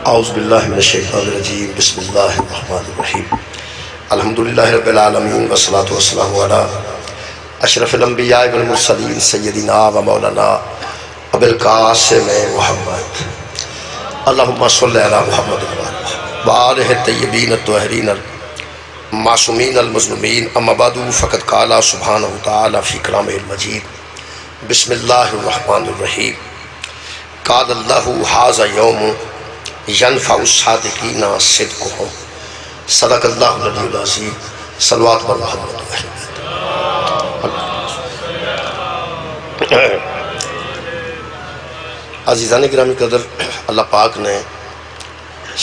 اعوذ باللہ من الشیطان الرجیم بسم اللہ الرحمن الرحیم الحمدللہ رب العالمین والصلاة والسلام علی اشرف الانبیاء والمرسلین سیدنا و مولانا ابو القاسم محمد اللہم صلی علی محمد وآلہ الطیبین الطاہرین المعصومین المظلومین اما بعد فقد قال سبحانہ وتعالی فی کلامہ المجید بسم اللہ الرحمن الرحیم قال اللہ ھذا یوم ینفع الصادقین صدقہم صدق اللہ العلی العظیم صلوات بر محمد عزیزان گرامی قدر، اللہ پاک نے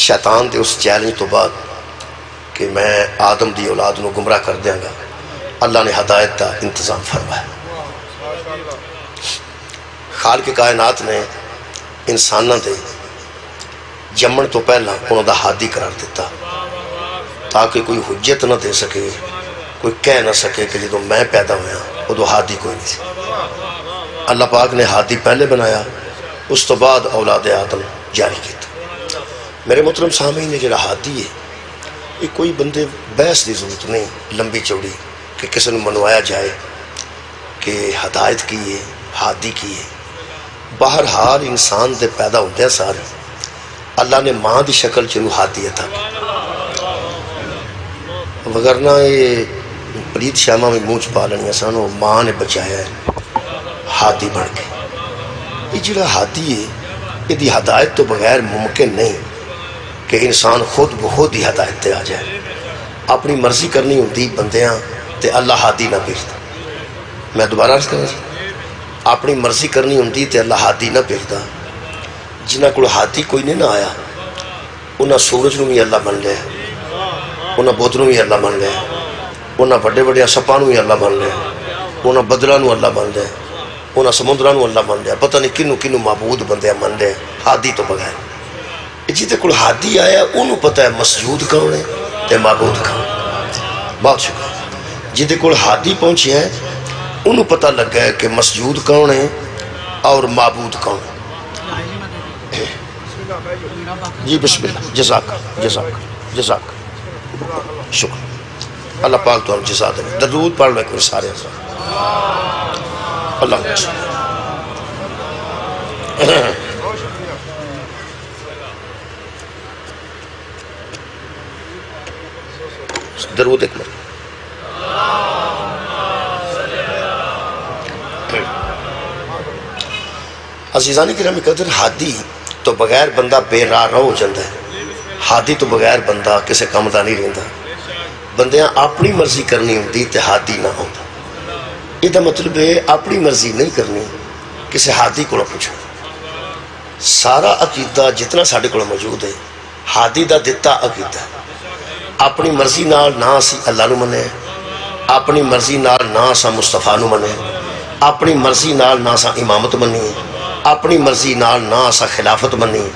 شیطان دے اس چیلنج تو بعد کہ میں آدم دی اولاد نو گمراہ کر دیاں گا، اللہ نے ہدایت دا انتظام فرمایا۔ خالق کائنات نے انسانہ دے جمن تو پہلا انہوں دا ہادی قرار دیتا تاکہ کوئی حجت نہ دے سکے، کوئی کہہ نہ سکے کہ جدو میں پیدا ہویا وہ ہادی کوئی نہیں سی۔ اللہ پاک نے ہادی پہلے بنایا، اس تو بعد اولاد آدم جاری کیتا۔ میرے محترم سامعین نے جڑا ہادی ہے یہ کوئی بندے بحث دی ضرورت نہیں لمبی چوڑی کہ کسی نے منوایا جائے کہ ہدایت کی ہے، ہادی کی ہے۔ بہرحال انسان دے پیدا ہوتے ہیں سارے، اللہ نے ماں دی شکل چنو ہادی عطا کی، وگرنہ یہ پریت شامہ میں مونچ پالنی سانو ماں نے بچایا ہے ہادی بڑھ کے۔ یہ جڑا ہادی ہے یہ دی ہدایت تو بغیر ممکن نہیں کہ انسان خود بخود ہی ہدایت تے آ جائے۔ اپنی مرضی کرنی ہوندی بندیاں تے اللہ ہادی نہ بھیجتا۔ میں دوبارہ عرض کرنا چاہتا اپنی مرضی کرنی ہوندی تے اللہ ہادی نہ بھیجتا۔ جنہ کو ہادی کوئی نہیں نہ آیا انہاں سورج نو بھی اللہ بن لیا، انہاں بت نو بھی اللہ بن لیا، انہاں بڑے بڑے سپاں نو بھی اللہ بن لیا، انہاں بدراں نو اللہ بن لیا، انہاں سمندراں نو اللہ بن لیا، پتہ نہیں کنوں کنوں معبود بندے من لیا ہادی تو بغیر۔ جیتے کول ہادی آیا انہوں پتہ ہے مسجود کون ہے تے معبود کون۔ بہت شکر جیتے کول ہادی پہنچے ہیں انہوں پتہ لگ گیا کہ مسجود کون ہے اور معبود کون ہے۔ جی بسم اللہ، جزاک جزاک شکر۔ اللہ پاک تو ہم جزا دے، درود پڑھ لیں کوئی سارے اللہ درود ایک مرد۔ عزیزانی کرام قدر، ہادی تو بغیر بندہ بے راہ ہو جاتا ہے، ہادی تو بغیر بندہ کسے کام دا نہیں رہندا۔ بندیاں اپنی مرضی کرنی ہوندی تے ہادی نہ ہوتا۔ یہ دا مطلب ہے اپنی مرضی نہیں کرنی، کسے ہادی کو پوچھو۔ سارا عقیدہ جتنا ساڑھے کو موجود ہے ہادی دا دیتا عقیدہ ہے۔ اپنی مرضی نال نہ اسی اللہ نو منے، اپنی مرضی نال نہ اسا مصطفیٰ نو منے، اپنی مرضی نال نہ اسا امامت منی، اپنی مرضی نال نہ اسا خلافت منی،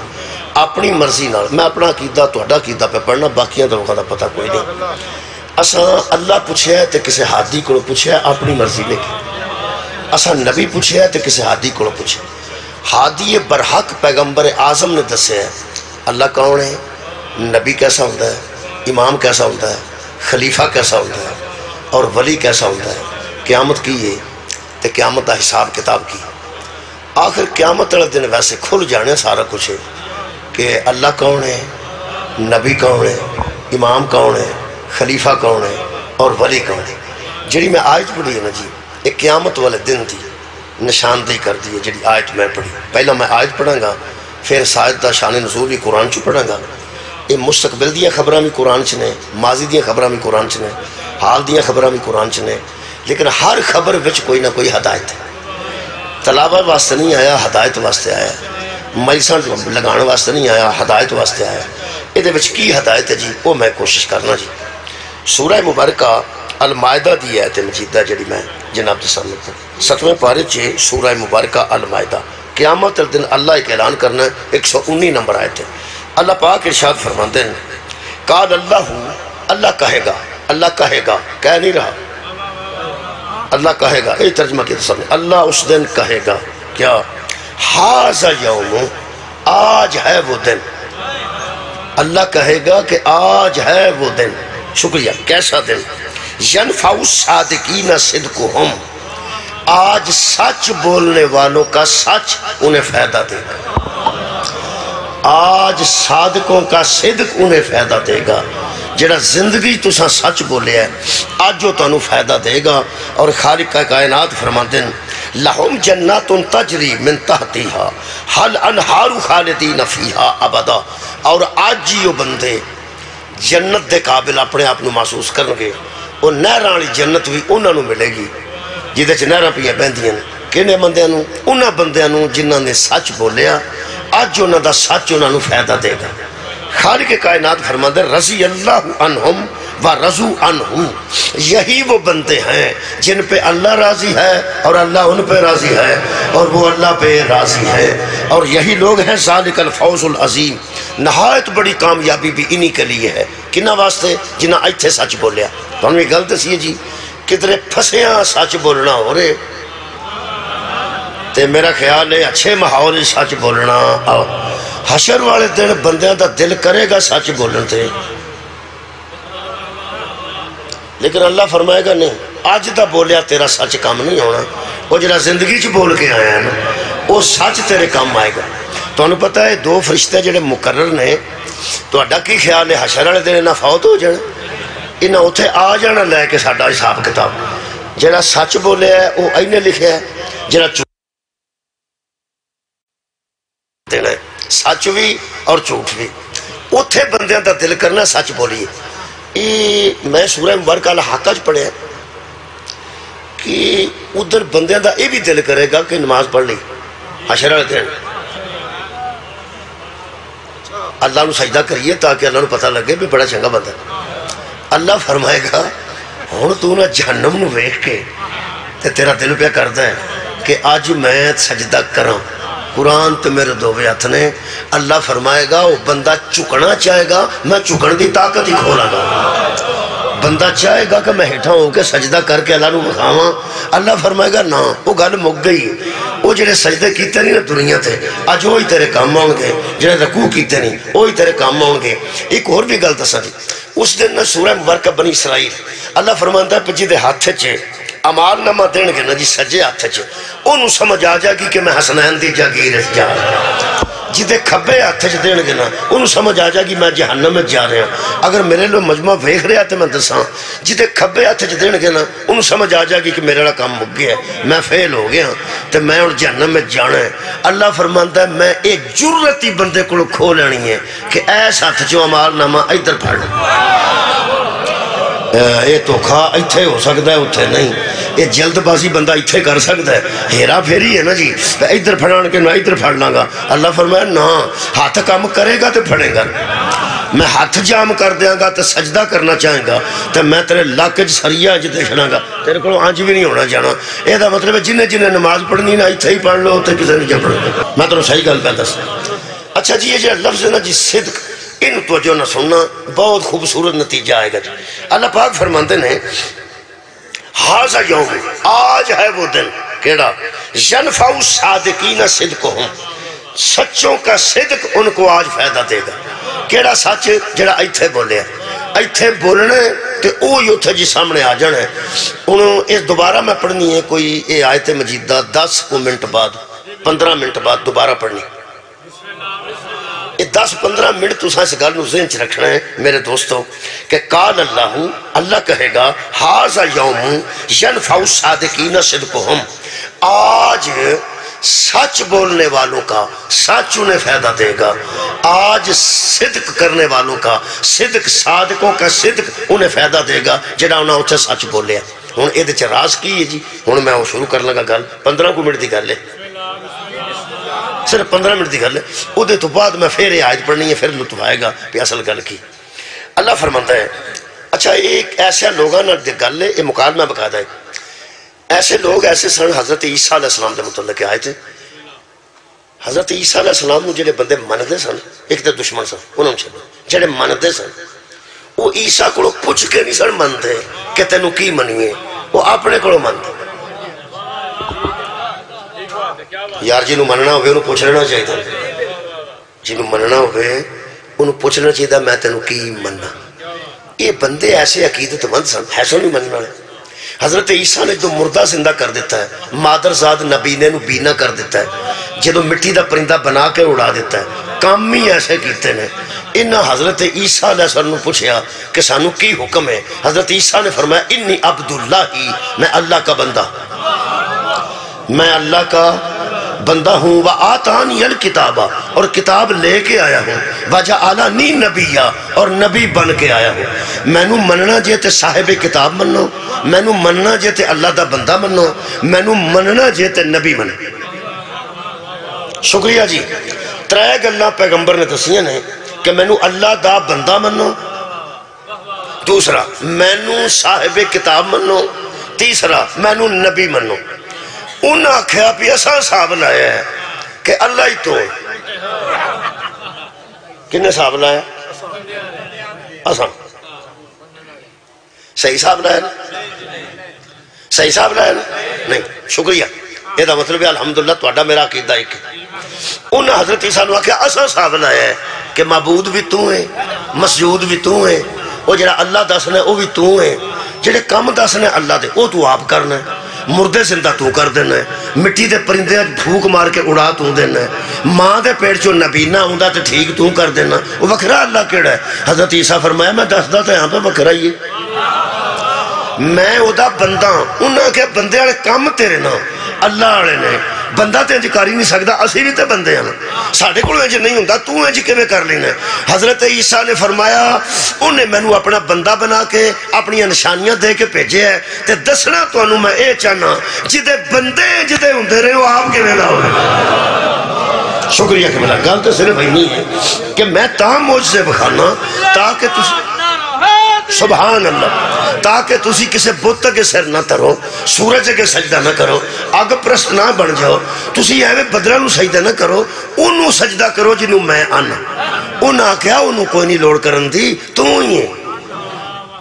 اپنی مرضی نال۔ میں اپنا عقیدہ توڑا عقیدہ پہ پڑھنا، باقیاں لوگوں دا پتہ کوئی نہیں۔ اسا اللہ پوچھے ہے تے کسے ہادی کو پوچھے ہے اپنی مرضی لے کے، اسا نبی پوچھے ہے تے کسے ہادی کو پوچھے۔ ہادی برحق پیغمبر اعظم نے دسے ہے اللہ کون ہے، نبی کیسا ہوتا ہے، امام کیسا ہوتا ہے، خلیفہ کیسا ہوتا ہے اور ولی کیسا ہوتا ہے، قیامت کی ہے تے قیامت دا حساب کتاب کی۔ آخر قیامت والا دن ویسے کھل جانے سارا کچھ ہے کہ اللہ کون ہے، نبی کون ہے، امام کون ہے، خلیفہ کون ہے اور ولی کون ہے۔ جڑی میں آیت پڑھی ہے نا جی، ایک قیامت والے دن دی نشاندہی کر دی ہے جڑی آیت میں پڑھی۔ پہلا میں آیت پڑھاں گا، پھر سائد دا شان نزول بھی قرآن چو پڑھاں گا۔ یہ مستقبل دیا خبراں بھی قرآن چ نے، ماضی دیا خبراں بھی قرآن چ نے، حال دیا خبراں بھی قرآن چ نے، لیکن ہر خبر وچ کوئی نہ کوئی ہدایت ہے۔ تلاوہ واسطے نہیں آیا، ہدایت واسطے آیا۔ مجلساں لگان واسطے نہیں آیا، ہدایت واسطے آیا۔ یہ وچ کی ہدایت ہے جی وہ میں کوشش کرنا جی۔ سورہ مبارکہ المائدہ دی آیت مجیدہ جڑی میں جناب دے سامنے پڑھی، 7ویں پارے چ سورہ مبارکہ المائدہ۔ قیامت دن اللہ ایک اعلان کرنا ہے، 119 نمبر آیت ہے۔ اللہ پاک ارشاد فرماتے ہیں قال اللہ کہے گا، اللہ کہے گا، کہہ نہیں رہا، اللہ کہے گا، یہ ترجمہ کیا سامنے، اللہ اس دن کہے گا کیا، ھذا یوم، آج ہے وہ دن، اللہ کہے گا کہ آج ہے وہ دن. شکریہ. کیسا دن؟ ینفع الصادقین صدقہم، آج سچ بولنے والوں کا سچ انہیں فائدہ دے گا. آج صادقوں کا صدق انہیں فائدہ دے گا. جڑا زندگی تساں سچ بولے ہے آج جو تانوں فائدہ دے گا. اور خالق کا کائنات فرماتے ہیں لہم جنات تجری من تحتہا حل انہار خالدین فیہا ابدا. اور آج ہی وہ بندے جنت دے قابل اپنے آپ نو محسوس کرنگے. وہ نہراں والی جنت بھی انہاں نو ملے گی جہدے چ نہراں پیاں بہندیاں نے. کنے بندیاں نو؟ انہاں بندیاں نو جنہاں نے سچ بولیا اج انہاں دا سچ انہاں نو فائدہ دے گا. خالق کائنات فرماتے ہیں رضی اللہ عنہم ورضوا عنہ، یہی وہ بندے ہیں جن پہ اللہ راضی ہے اور اللہ ان پہ راضی ہے اور وہ اللہ پہ راضی ہے. اور یہی لوگ ہیں ذالک الفوز العظیم، نہایت بڑی کامیابی بھی انہی کے لیے ہے. کنہ واسطے؟ جنہ ایتھے سچ بولیا. تو ہمیں گل دسی جی کدھرے پھسیاں سچ بولنا ہو رہے تے میرا خیال ہے اچھے ماحول سچ بولنا. حشر والے دن بندیاں دا دل کرے گا سچ بولن تے، لیکن اللہ فرمائے گا نہیں آج دا بولیا تیرا سچ کام نہیں ہونا. وہ جڑا زندگی چ بول کے آیا ہے نا وہ سچ تیرے کام آئے گا. تو انہوں پتہ ہے دو فرشتے جڑے مقرر نے، تو اڈا کی خیال ہے حشر والے دن انہاں فوت ہو جانا، انہاں اتھے آ جانا لے کے ساڈا حساب کتاب. جڑا سچ بولیا ہے وہ اینے لکھیا ہے، جڑا دینا ہے سچ بھی اور جھوٹ بھی. اتھے بندیاں دا دل کرنا سچ بولیے. میں سورہ مبارکہ الحاقہ پڑھیا کہ ادھر بندیاں دا یہ بھی دل کرے گا کہ نماز پڑھ لی حشر والے دن اللہ نو سجدہ کریے تاکہ اللہ نو پتہ لگے بھی بڑا چنگا بندہ. اللہ فرمائے گا ہن تو نہ جہنم نو ویکھ کے تے تیرا دل پہ کردا ہے کہ آج میں سجدہ کراں. قرآن تے میرے دووے ہاتھ نے. اللہ فرمائے گا وہ بندہ چکنا چاہے گا میں چکن دی طاقت ہی کھولا گا. بندہ چاہے گا کہ میں ہیٹھا ہو کے سجدہ کر کے اللہ نو بخاواں، اللہ فرمائے گا نا وہ گل مک گئی. وہ جڑے سجدے کیتے نہیں نا دنیا تے اج وہی تیرے کام آن گے، جڑے رکوع کیتے نہیں وہی تیرے کام آن گے. ایک اور بھی گل دساں جی، اس دن نہ سورہ مبارکہ بنی اسرائیل اللہ فرماندا ہے جی دے ہاتھ چ امال نامہ دین گے نا جی سجے ہاتھ چ انہوں سمجھ آ جائے گی کہ میں حسنین دی جاگیر جا رہا. جدے کھبے ہاتھ چ دین گے نا انہوں سمجھ آ جائے گی میں جہنم میں جا رہا. اگر میرے لوگ مجمع ویکھ رہا تو میں دساں جدے کھبے ہاتھ چ دین گے نا انہوں سمجھ آ جائے گی کہ میرا کام مک گیا ہے، میں فیل ہو گیا تو میں اور جہنم میں جانا ہے. اللہ فرماندا ہے میں ایک جرتی بندے کو کھو لینی ہے کہ ایس ہاتھ چوں امال نامہ ادھر پھڑ یہ دھوکھا اتھے ہو سکتا ہے اتھے نہیں. یہ جلد بازی بندہ اتھے کر سکتا ہے، ہیرا پھیری ہے نا جی ادھر پھڑان کے میں ادھر پھڑ لاں گا. اللہ فرمایا نا ہاتھ کام کرے گا تو پھڑے گا. میں ہاتھ جام کر دیاں گا تو سجدہ کرنا چاہیں گا تو میں تیرے لاکھ سریہ اج دے چھڑاں گا، تیرے کو آنج بھی نہیں ہونا جانا. یہ دا مطلب ہے جنہیں جنہیں نماز پڑھنی نا اتھے ہی پڑھ لو تو کسی نہیں جا پڑھ لو. میں تو صحیح گل پہ دس. اچھا جی یہ جو لفظ ہے نا جی صدق، ان توجہ نہ سننا بہت خوبصورت نتیجہ آئے گا. جی اللہ پاک فرماتے ہیں ھذا یوم، آج ہے وہ دن کیڑا ینفع الصادقین صدقہم، سچوں کا صدق ان کو آج فائدہ دے گا. کیڑا سچ؟ جڑا ایتھے بولیا ایتھے بولنا ہے تو اوہی اتھے جی سامنے آ جانا ہے. انہوں اس دوبارہ میں پڑھنی ہے کوئی یہ آیت مجیدہ 10 منٹ بعد 15 منٹ بعد دوبارہ پڑھنی. یہ 10-15 منٹ تو اس گل نو ذہن چ رکھنا ہے میرے دوستو کہ قال اللہ، اللہ کہے گا ھذا یوم ینفع الصادقین صدقہم، آج سچ بولنے والوں کا سچ انہیں فائدہ دے گا. آج صدق کرنے والوں کا صدق، صادقوں کا صدق انہیں فائدہ دے گا جڑا انہاں اتھے سچ بولیا. ہن یہ چ راز کی ہے جی؟ ہن میں شروع کر لگا گل 15 منٹ دی گل ہے، صرف 15 منٹ دی گل ہے. وہ تو بعد میں پھر یہ آیت پڑھنی ہے، پھر لطف آئے گا کہ اصل گل کی. اللہ فرماتا ہے اچھا ایک ایسے لوگوں نے گل ہے، یہ مکالمہ بقاعدہ ہے. ایسے لوگ ایسے سن حضرت عیسیٰ علیہ السلام کے متعلق آئے تھے. حضرت عیسیٰ علیہ السلام کو جڑے بندے مندے سن، ایک تو دشمن سن انہوں نے جڑے مندے سن وہ عیسیٰ کو پوچھ کے نہیں سن مندے کہ تینوں کی منیے، وہ اپنے کو مندے. یار جنہوں مننا ہوئے انہوں پوچھ لینا چاہیے، جنہوں مننا ہوئے انہوں پوچھنا چاہیے میں تینوں کی مننا. یہ بندے ایسے عقیدت مند سن ایسا نہیں مننے والے. حضرت عیسیٰ نے جو مردہ زندہ کر دیتا ہے, مادر زاد نبینے نو بینا کر دیتا ہے, جدو مٹی دا پرندہ بنا کے اڑا دیتا ہے, کام ہی ایسے کیتے ہیں. انہاں حضرت عیسیٰ علیہ السلام نے پوچھا کہ سانو کی حکم ہے؟ حضرت عیسیٰ نے فرمایا انی عبداللہ ہی, میں اللہ کا بندہ, میں اللہ کا بندہ ہوں. وآتانی الکتابہ, اور کتاب لے کے آیا ہوں. وجعلنی نبیّا, اور نبی بن کے آیا ہوں. مینوں مننا جے تے صاحب کتاب منو, مینوں مننا جے تے اللہ دا بندہ منو, مینوں مننا جے تے نبی منو. شکریہ جی. ترے گلاں پیغمبر نے دسیاں نے کہ مینوں اللہ دا بندہ منو, دوسرا مینوں صاحب کتاب منو, تیسرا مینوں نبی منو. انہاں آکھیا بھی اساں حساب لایا ہے کہ اللہ ہی تو ہے. کن نے حساب لایا؟ اساں. صحیح حساب لایا نا؟ صحیح حساب لایا نا؟ نہیں. شکریہ. یہ دا مطلب ہے الحمدللہ تہاڈا میرا عقیدہ ایک. انہاں حضرت عیسیٰ نے آکھیا اساں حساب لایا ہے کہ معبود بھی تو ہے, مسجود بھی تو ہے, وہ جڑا اللہ دسنا ہے وہ بھی تو ہے, جڑے کم دسنا ہے اللہ دے وہ تو آپ کرنا ہے, مردے زندہ تو کر دینا ہے, مٹی دے پرندے پھوک مار کے اڑا تو دینا ہے, ماں دے پیٹ چو نبینا ہوندا تے ٹھیک تو کر دینا. وہ وکھرا اللہ کیڑا ہے؟ حضرت عیسیٰ فرمایا میں دسدا تے یہاں پہ وکھرا ہی ہے, میں او دا بندہ. انہاں کے بندے والے کم تیرے نا اللہ والے نے, بندہ تے انج کر ہی نہیں سکدا, اسی بھی تے بندے ہیں, ساڈے کول انج نہیں ہوندا, تو انج کیویں کر لینا. حضرت عیسیٰ نے فرمایا انہیں مینوں اپنا بندہ بنا کے اپنی نشانیاں دے کے بھیجے ہے, تے دسنا تانوں میں اے چاہنا جدے بندے جدے ہوندے رہے ہو آپ کیویں دا ہوئے. شکریہ کہ میرا گل تو صرف نہیں ہے کہ میں تا معجزے بکھانا تاکہ تسی سبحان اللہ, تاکہ تسی کسے بت کے سر نہ ترو, سورج کے سجدہ نہ کرو, اگ پرست نہ بن جاؤ, تسی ایویں بدراں نو سجدہ نہ کرو, انہوں سجدہ کرو جنہوں میں آنا. انہاں کیا انہوں کوئی نہیں لوڑ کرن دی, تو ہی ہے.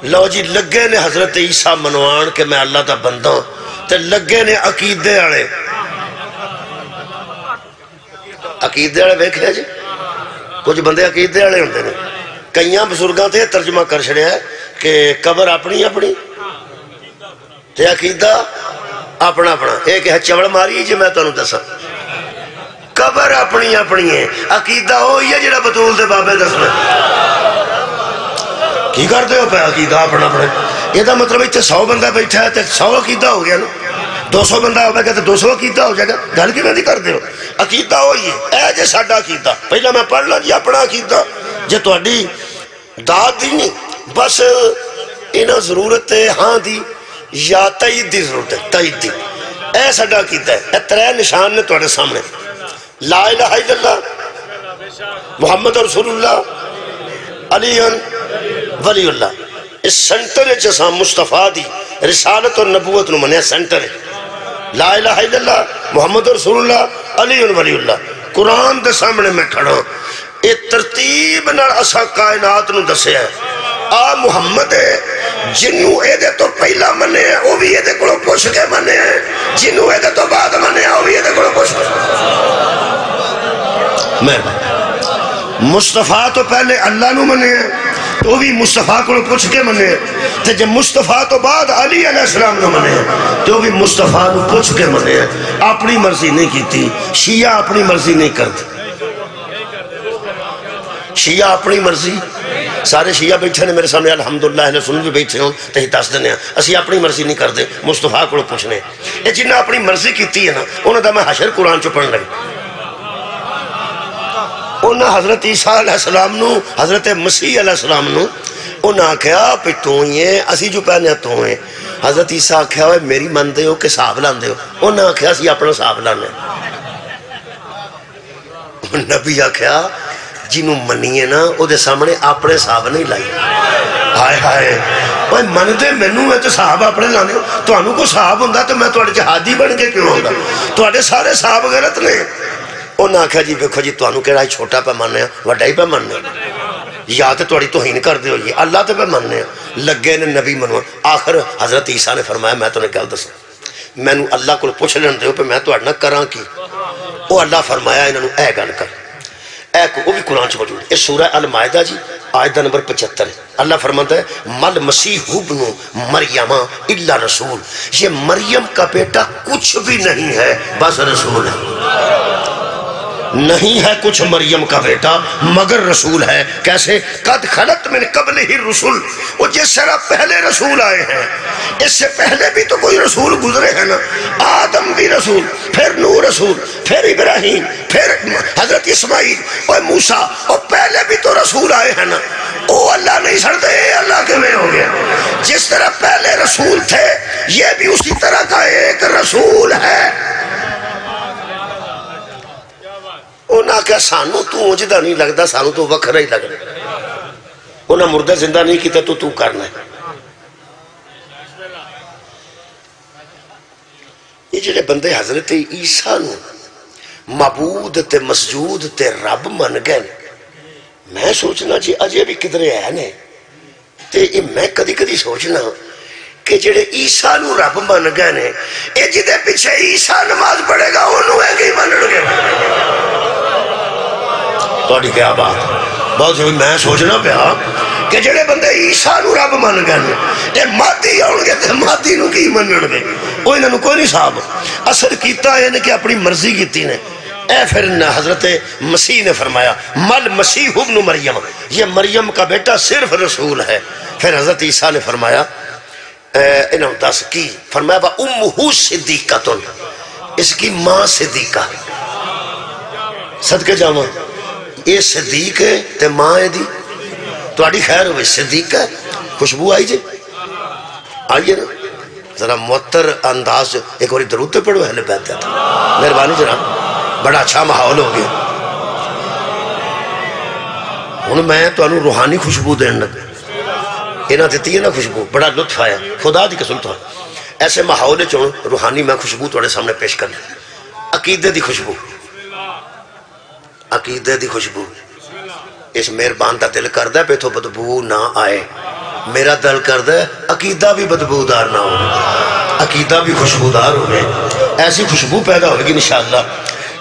لو جی لگے نے حضرت عیسیٰ منوان کہ میں اللہ دا بندہ, تے لگے نے عقیدے والے. عقیدے والے ویکھیا جی, کچھ بندے عقیدے والے ہوندے نے. کئیاں بزرگاں تے ترجمہ کر چھڑیا ہے کہ قبر اپنی اپنی تے عقیدہ اپنا اپنا. ایک ہے چوڑ ماری جی میں تانوں دساں, قبر اپنی اپنی ہے, عقیدہ وہی ہے جڑا بطول دے بابے دسنا. کی کرتے ہو پہ عقیدہ اپنا اپنا؟ یہ دا مطلب اتنے 100 بندہ بیٹھا ہے تے 100 عقیدہ ہو گیا نا, 200 بندہ ہو گیا تو 200 عقیدہ ہو جائے گا. گل کی میں نہیں کرتے ہو, عقیدہ وہی ہے. اے جے ساڈا عقیدہ پہلا میں پڑھ لاں جی اپنا عقیدہ, جے تہاڈی داد دی نہیں بس انہاں ضرورت ہے ہاں دی یا تائید دی ضرورت ہے, تائید دی. اے ساڈا عقیدہ ہے. اے ترے نشان نے تہاڈے سامنے, لا الہ الا اللہ, محمد رسول اللہ, علی ولی اللہ. اس سنٹر جسا مصطفیٰ دی رسالت اور نبوت نو منیا سنٹر ہے. لا الہ الا اللہ, محمد رسول اللہ, علی ولی اللہ. قرآن دے سامنے میں کھڑا, اے ترتیب نال اسا کائنات نو دسیا ہے. آ محمد ہے جنوں اے دے تو پہلا منے ہیں وہ بھی اے دے کولوں پوچھ کے منے ہیں, جنوں اے دے تو بعد منے ہیں وہ بھی اے دے کولوں پوچھ کے. میں مصطفیٰ تو پہلے اللہ نو منے ہیں تو بھی مصطفیٰ کو پوچھ کے منے ہیں, تے جب مصطفیٰ تو بعد علی علیہ السلام نو منے ہیں تو بھی مصطفیٰ نو پوچھ کے منے ہیں. اپنی مرضی نہیں کیتی, شیعہ اپنی مرضی نہیں کرتے. شیعہ اپنی مرضی, سارے شیعہ بیٹھے نے میرے سامنے الحمدللہ اہل سنت بھی بیٹھے ہوں تے دس دینے ہیں اسی اپنی مرضی نہیں کرتے, مصطفیٰ کو پوچھنے. یہ جنہیں اپنی مرضی کیتی ہے نا انہوں دا میں حشر قرآن چو پڑھن لگا. انہاں حضرت عیسیٰ علیہ السلام نو, حضرت مسیح علیہ السلام نو انہاں کہا پہ تو ہی ہیں, اسی جو پہنے تو ہیں. حضرت عیسیٰ کہا ہوئے میری من دے ہو کہ صحاب لان دے ہو, انہاں کہا سی اپنا صحاب لانے. نبی کہا جنہوں منی ہے نا او دے سامنے اپنے صحاب نہیں لائی. ہائے ہائے اوہ من دے مینوں میں تو صحاب اپنے لانے ہو, تو انہوں کو صحاب ہوندہ تو میں توڑے جہادی بن کے کیوں ہوندہ, توڑے سارے صحاب غلط نے. انہاں کہا جی بیکھو جی تو انہوں کہہ رہا ہے چھوٹا پہ ماننے ہیں وڈا ہی پہ ماننے ہیں, یا تے توڑی توہین کر دے ہو جی اللہ تے پہ ماننے ہیں. لگے نے نبی منوان. آخر حضرت عیسیٰ نے فرمایا میں تو نے گل دسا, میں نو اللہ کو پوچھ لین دے ہو پہ میں تو اڑنا کراں کی. او اللہ فرمایا انہوں اے گل کر, ایک وہ بھی قرآن چ موجود ہے، سورہ المائدہ جی آیت نمبر 75 ہے۔ اللہ فرماتا ہے مل مسیح ابن مریم الا رسول، یہ مریم کا بیٹا کچھ بھی نہیں ہے بس رسول ہے، نہیں ہے کچھ مریم کا بیٹا مگر رسول ہے۔ کیسے؟ قد خلت من قبل ہی رسول، وہ جس طرح پہلے رسول آئے ہیں، اس سے پہلے بھی تو کوئی رسول گزرے ہیں نا، آدم بھی رسول، پھر نوح رسول، پھر ابراہیم، پھر حضرت اسماعیل اور موسیٰ، اور پہلے بھی تو رسول آئے ہیں نا۔ او اللہ نہیں سڑتے، اے اللہ کے میں ہو گیا، جس طرح پہلے رسول تھے یہ بھی اسی طرح کا ایک رسول ہے۔ انہاں کہا سانو تو جدہ نہیں لگتا، سانو تو وکھرا ہی لگنا، انہاں مردہ زندہ نہیں کیتا تو کرنا ہے۔ یہ جڑے بندے حضرت عیسیٰ نو معبود تے مسجود تے رب من گئے، میں سوچنا جی اجے بھی کدھرے ہے نے، تے میں کدی کدی سوچنا کہ جڑے عیسیٰ نو رب من گئے نے، اے جدے پیچھے عیسیٰ نماز پڑھے گا انہوں ہے کہ منن گے؟ توڑی کیا بات بہت سے میں سوچنا پیا کہ جڑے بندے عیسیٰ نو رب من گئے اے مادی آن گے تے مادی نو کی منن گے؟ وہ انہوں کوئی نہیں صاحب اثر کیتا ہے کہ اپنی مرضی کیتی نے۔ اے پھر حضرت مسیح نے فرمایا مل مسیح ابن مریم، یہ مریم کا بیٹا صرف رسول ہے۔ پھر حضرت عیسیٰ نے فرمایا انہوں دس کی فرمایا با امہو صدیقتن، اس کی ماں صدیقہ، صدقے جاواں یہ صدیق ہے تے ماں ہے دی تواڈی خیر ہوئے، صدیق ہے خوشبو آئی جی آئیے نا ذرا معطر انداز ایک اور درود تے پڑھو اہل بیت جاتا مہربانی جناب، بڑا اچھا ماحول ہو گیا۔ ہن میں تو انہوں روحانی خوشبو دین لگا، انہاں دیتی ہے نا خوشبو، بڑا لطف آیا، خدا دی قسم تو ایسے ماحول چون روحانی میں خوشبو تواڈے سامنے پیش کر لیں۔ عقیدے دی خوشبو، عقیدے دی خوشبو، اس مہربان دا دل کردہ پہ تو بدبو نہ آئے، میرا دل کردہ عقیدہ بھی بدبودار نہ ہو، عقیدہ بھی خوشبودار ہوئے، ایسی خوشبو پیدا ہوگی انشاءاللہ۔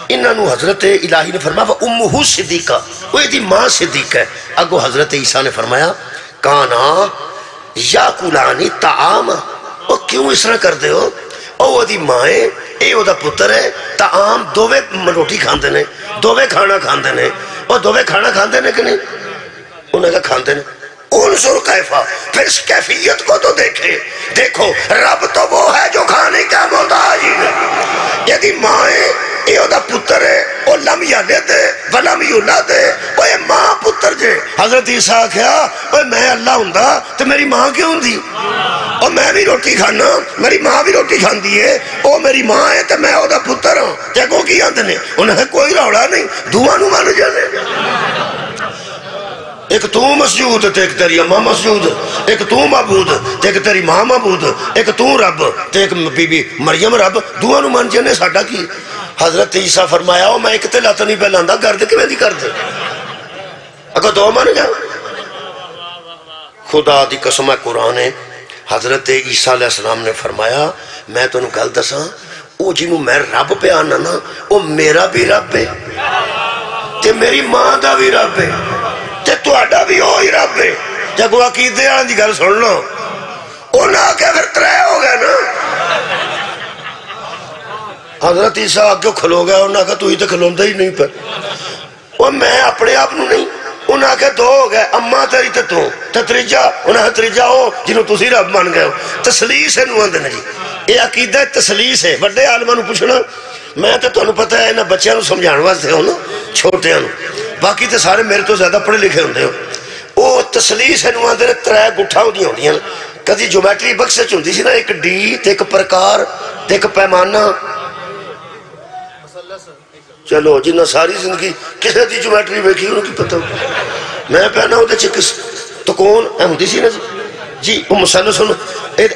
انہوں حضرت الہی نے فرمایا امہو صدیقہ، وہ دی ماں صدیق ہے۔ اگو حضرت عیسیٰ نے فرمایا کانا یاکلانی طعام، وہ کیوں اس طرح کر دے ہو؟ وہ دی مائیں اے او دا پتر ہے، طعام دووے روٹی کھاندے نے، دووے کھانا کھاندے نے، اور دووے کھانا کھاندے نے کہ نہیں؟ انہوں نے کہا کھاندے نے۔ انظر کیفا، پھر اس کیفیت کو تو دیکھو رب تو وہ ہے جو کھانے کا محتاج ہے، یدی مائیں اے او دا پتر ہے، او لم یلد ولم یولد، او اے ماں پتر جے۔ حضرت عیسیٰ کہا اوہ میں اللہ ہوندا تو میری ماں کیوں ہوندی؟ اور میں بھی روٹی کھانا، میری ماں بھی روٹی کھاندی ہے، او میری ماں ہے تو میں او دا پتر ہوں، جگہ کی آندے نے؟ انہوں نے کوئی روڑا نہیں، دعا نو مان جانے، ایک تو مسجود تے ایک تیری اماں مسجود، ایک تو معبود تے ایک تیری ماں معبود، ایک تو رب تے ایک بی بی مریم رب، دعا نو مان جانے ساڈا کی؟ حضرت عیسیٰ فرمایا او میں ایک تے لات نہیں پہلاندا، گرد کی میں دی کر دے اگر دو مان جا۔ خدا دی قسم ہے قرآن ہے، حضرت عیسیٰ علیہ السلام نے فرمایا میں تو انہوں گل دساں او جنہوں میں رب پہ آنا نا او میرا بھی رب ہے تے میری ماں دا بھی رب ہے تے تواڈا بھی ہوئی رب ہے۔ جب عقیدے آن دی گل سن لو انہاں آکے پھر ترے ہو گئے نا۔ حضرت عیسیٰ آگے کھلو گیا، انہاں کہا تو ہی تو کھلوندہ ہی نہیں پر، اور میں اپنے آپ نو نہیں، انہاں کے دو ہو گئے، اماں تیری تے تو تتریجہ، انہاں تریجہ ہو جنہوں تسی رب مان گئے ہو، تسلیس ہے نوان دینا جی، یہ عقیدہ تسلیس ہے۔ بڑے عالمہ نو پوچھنا، میں تے تو انہوں پتہ ہے انہاں بچیاں نو سمجھان واسطے ہو نا، چھوٹے انہوں، باقی تے سارے میرے تو زیادہ پڑھے لکھے ہوندے ہو۔ وہ تسلیس ہے نوان دینا ترائے گٹھا ہو دیا ہوندیاں، کدی جومیٹری بکس چوندی سی نا، ایک ڈی تے ایک پرکار تے ایک پیمانہ، چلو جنہ ساری زندگی کسے دی جومیٹری بیکھی انہوں کی پتہ ہو، میں پہنا ہوتے چکس تو کون ہوندی سی نا جی، وہ مسلح سن